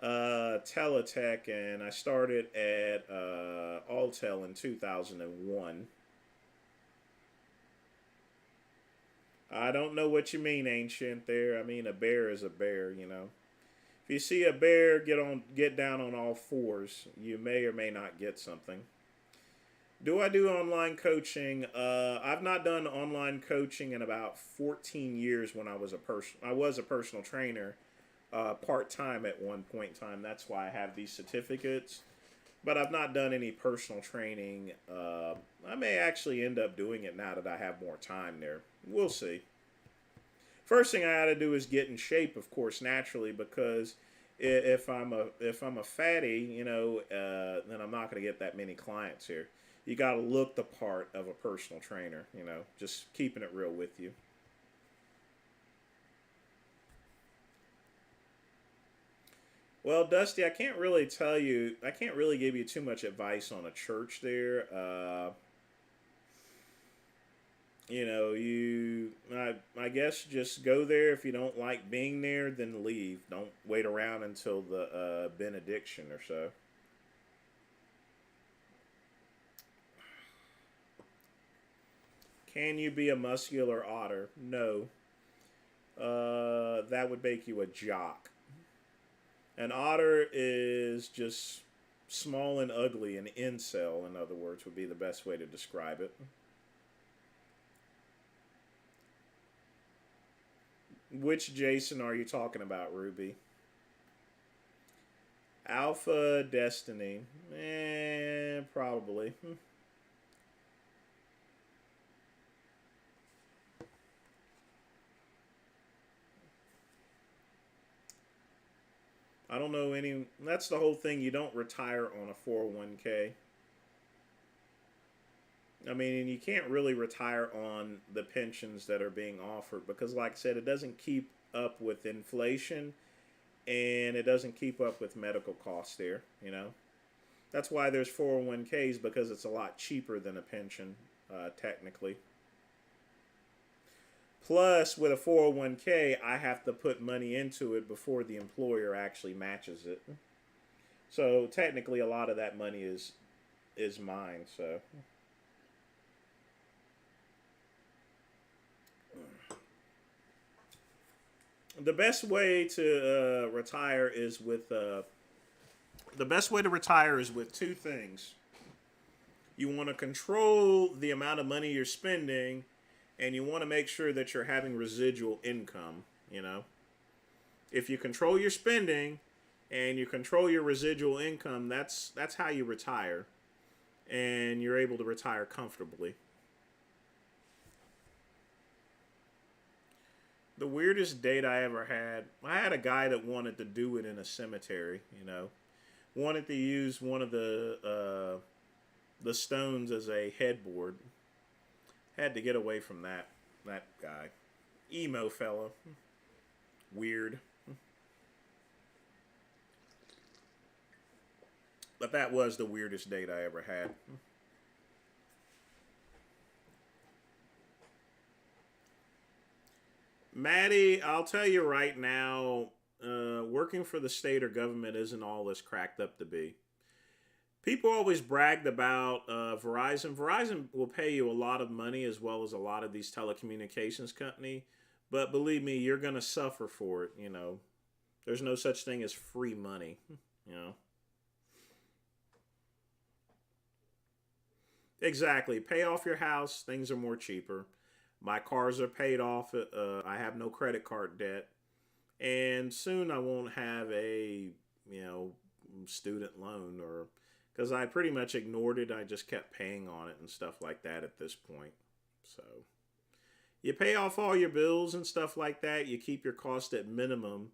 Teletech, and I started at Alltel in 2001. I don't know what you mean, ancient. There, I mean a bear is a bear. If you see a bear, get down on all fours. You may or may not get something. Do I do online coaching? I've not done online coaching in about 14 years. When I was a personal trainer, part time at one point in time. That's why I have these certificates. But I've not done any personal training. I may actually end up doing it now that I have more time there. We'll see. First thing I got to do is get in shape, of course, naturally, because if I'm a fatty, then I'm not going to get that many clients here. You got to look the part of a personal trainer, just keeping it real with you. Well, Dusty, I can't really give you too much advice on a church there. I guess just go there. If you don't like being there, then leave. Don't wait around until the benediction or so. Can you be a muscular otter? No. That would make you a jock. An otter is just small and ugly. An incel, in other words, would be the best way to describe it. Which Jason are you talking about, Ruby? Alpha Destiny. Probably. I don't know any. That's the whole thing. You don't retire on a 401k. I mean, and you can't really retire on the pensions that are being offered because, like I said, it doesn't keep up with inflation and it doesn't keep up with medical costs there, you know. That's why there's 401ks because it's a lot cheaper than a pension, technically. Plus, with a 401k, I have to put money into it before the employer actually matches it. So technically, a lot of that money is mine. So the best way to retire is with the best way to retire is with two things. You want to control the amount of money you're spending, and you want to make sure that you're having residual income. You know, if you control your spending and you control your residual income, that's how you retire, and you're able to retire comfortably. The weirdest date I ever had, I had a guy that wanted to do it in a cemetery. You know, wanted to use one of the stones as a headboard. Had to get away from that guy, emo fella, weird. But that was the weirdest date I ever had. Maddie, I'll tell you right now, working for the state or government isn't all it's cracked up to be. People always bragged about Verizon. Verizon will pay you a lot of money as well as a lot of these telecommunications company, but believe me, you're gonna suffer for it. You know, there's no such thing as free money. You know, exactly. Pay off your house. Things are more cheaper. My cars are paid off. I have no credit card debt, and soon I won't have a you know student loan or because I pretty much ignored it. I just kept paying on it and stuff like that at this point. So you pay off all your bills and stuff like that. You keep your cost at minimum.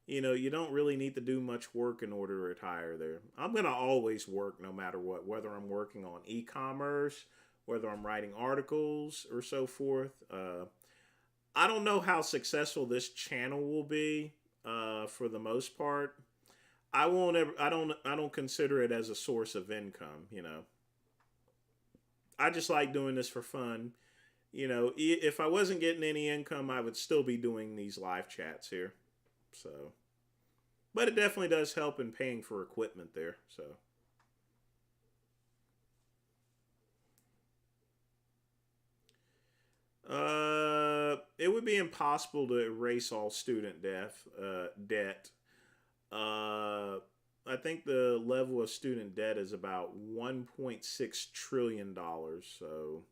You know, you don't really need to do much work in order to retire there. I'm going to always work no matter what, whether I'm working on e commerce, whether I'm writing articles or so forth. I don't know how successful this channel will be for the most part. I won't ever. I don't consider it as a source of income. You know, I just like doing this for fun. You know, if I wasn't getting any income, I would still be doing these live chats here. So, but it definitely does help in paying for equipment there. So, it would be impossible to erase all student debt. I think the level of student debt is about $1.6 trillion. So,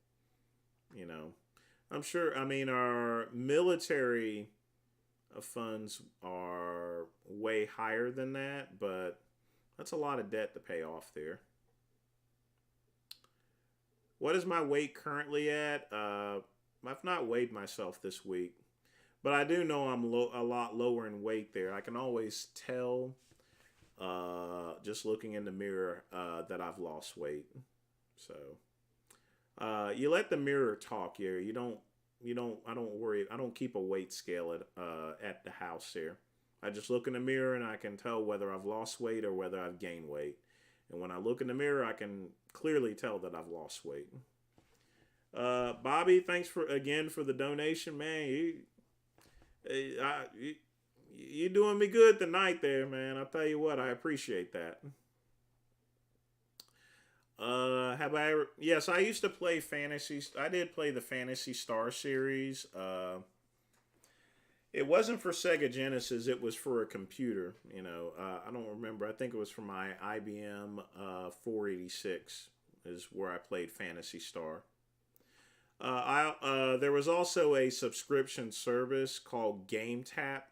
you know, I'm sure. I mean, our military funds are way higher than that, but that's a lot of debt to pay off there. What is my weight currently at? I've not weighed myself this week, but I do know I'm a lot lower in weight there. I can always tell just looking in the mirror that I've lost weight. So you let the mirror talk here. You don't. I don't worry. I don't keep a weight scale at the house here. I just look in the mirror and I can tell whether I've lost weight or whether I've gained weight. And when I look in the mirror, I can clearly tell that I've lost weight. Bobby, thanks for again for the donation, man. You doing me good tonight, there, man. I'll tell you what, I appreciate that. Have I ever? Yes, I used to play fantasy. I did play the Fantasy Star series. It wasn't for Sega Genesis. It was for a computer. You know, I don't remember. I think it was for my IBM 486 is where I played Fantasy Star. There was also a subscription service called Game Tap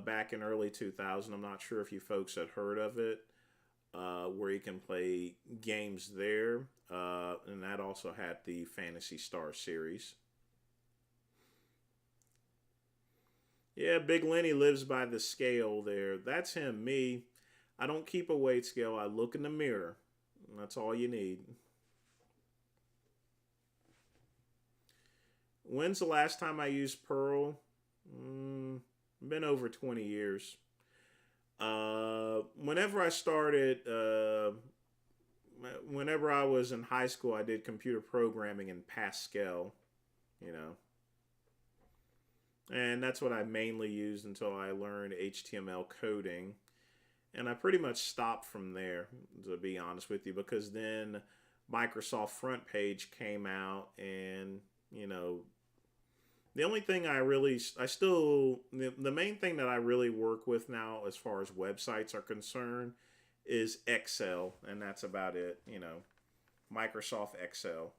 back in early 2000. I'm not sure if you folks had heard of it, where you can play games there, and that also had the Fantasy Star series. Yeah, Big Lenny lives by the scale there. That's him. Me, I don't keep a weight scale. I look in the mirror. That's all you need. When's the last time I used Pearl? Been over 20 years. Whenever I started, whenever I was in high school, I did computer programming in Pascal, you know, and that's what I mainly used until I learned HTML coding. And I pretty much stopped from there, to be honest with you, because then Microsoft Front Page came out, and the only thing I still, the main thing that I really work with now as far as websites are concerned is Excel, and that's about it. Microsoft Excel,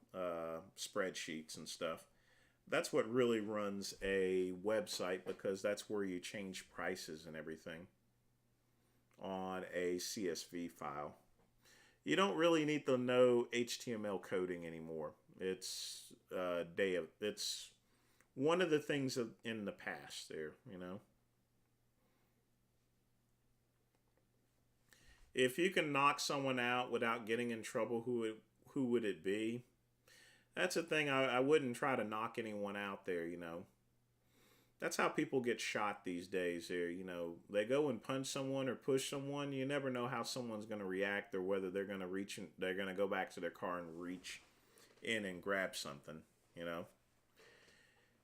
spreadsheets and stuff. That's what really runs a website, because that's where you change prices and everything on a CSV file. You don't really need to know HTML coding anymore. It's one of the things in the past there. If you can knock someone out without getting in trouble, who would it be? That's the thing. I wouldn't try to knock anyone out there. That's how people get shot these days here. They go and punch someone or push someone. You never know how someone's going to react, or whether they're going to they're going to go back to their car and reach in and grab something.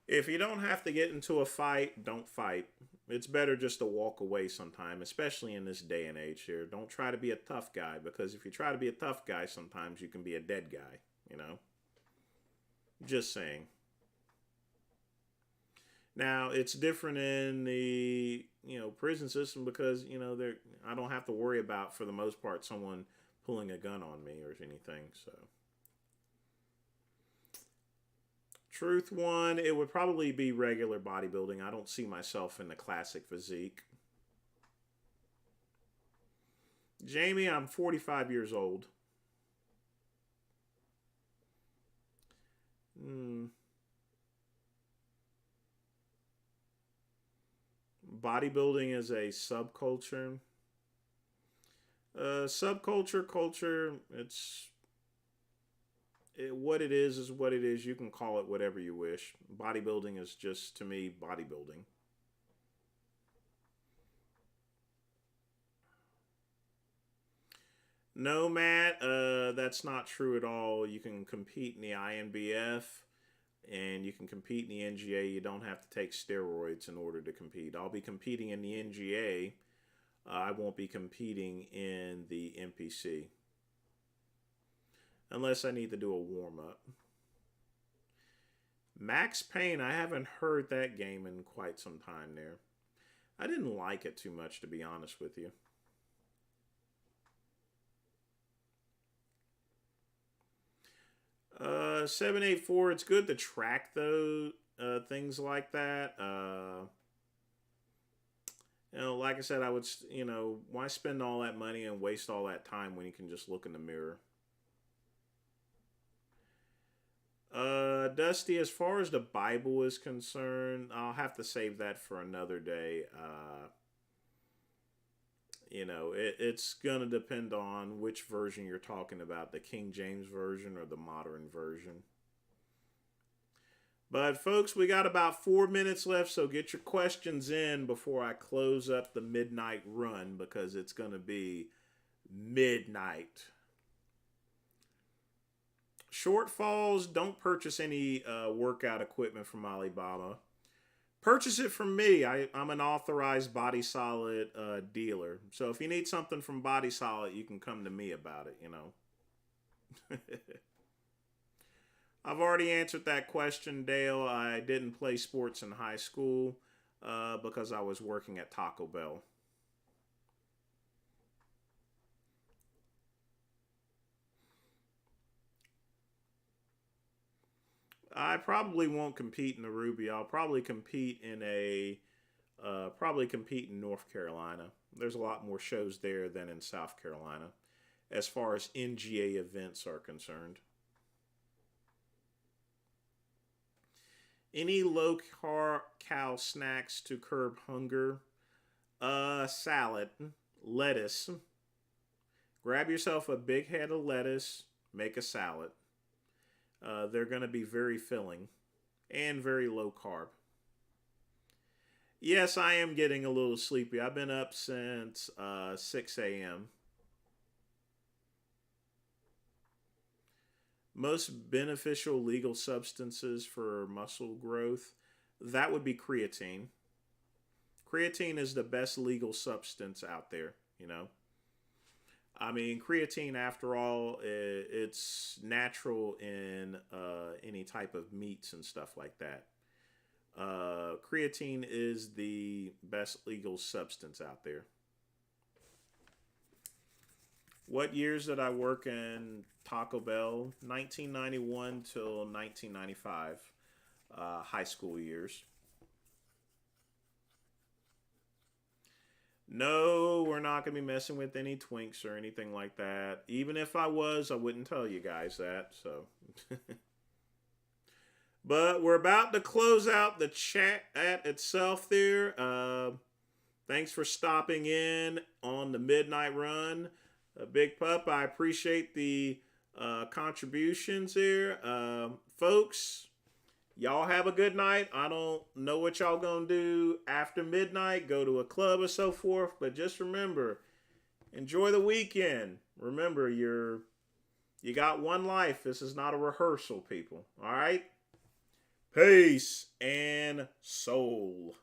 If you don't have to get into a fight, don't fight. It's better just to walk away sometime, especially in this day and age here. Don't try to be a tough guy, because if you try to be a tough guy, sometimes you can be a dead guy. Just saying. Now, it's different in the prison system, because I don't have to worry about, for the most part, someone pulling a gun on me or anything. So, truth one, it would probably be regular bodybuilding. I don't see myself in the classic physique. Jamie, I'm 45 years old. Bodybuilding is a subculture. Subculture, culture, what it is what it is. You can call it whatever you wish. Bodybuilding is just, to me, bodybuilding. No, Matt, that's not true at all. You can compete in the INBF, and you can compete in the NGA. You don't have to take steroids in order to compete. I'll be competing in the NGA. I won't be competing in the NPC. Unless I need to do a warm-up. Max Payne, I haven't heard that game in quite some time there. I didn't like it too much, to be honest with you. 784, it's good to track those things like that. Like I said, I would, why spend all that money and waste all that time when you can just look in the mirror? Dusty, as far as the Bible is concerned, I'll have to save that for another day. It's going to depend on which version you're talking about, the King James Version or the modern version. But, folks, we got about 4 minutes left, so get your questions in before I close up the midnight run, because it's going to be midnight. Shortfalls, don't purchase any workout equipment from Alibaba. Purchase it from me. I'm an authorized Body Solid dealer. So if you need something from Body Solid, you can come to me about it, I've already answered that question, Dale. I didn't play sports in high school because I was working at Taco Bell. I probably won't compete in the Ruby. I'll probably compete in North Carolina. There's a lot more shows there than in South Carolina, as far as NGA events are concerned. Any low cal snacks to curb hunger? Salad, lettuce. Grab yourself a big head of lettuce. Make a salad. They're going to be very filling. and very low carb. Yes, I am getting a little sleepy. I've been up since 6 a.m. Most beneficial legal substances for muscle growth, that would be creatine. Creatine is the best legal substance out there, you know. I mean, creatine, after all, it's natural in any type of meats and stuff like that. Creatine is the best legal substance out there. What years did I work in Taco Bell? 1991 till 1995, high school years. No, we're not going to be messing with any twinks or anything like that. Even if I was, I wouldn't tell you guys that. So, but we're about to close out the chat itself there. Thanks for stopping in on the midnight run. Big Pup, I appreciate the contributions here. Folks, y'all have a good night. I don't know what y'all gonna do after midnight. Go to a club or so forth. But just remember, enjoy the weekend. Remember, you got one life. This is not a rehearsal, people. All right? Peace and soul.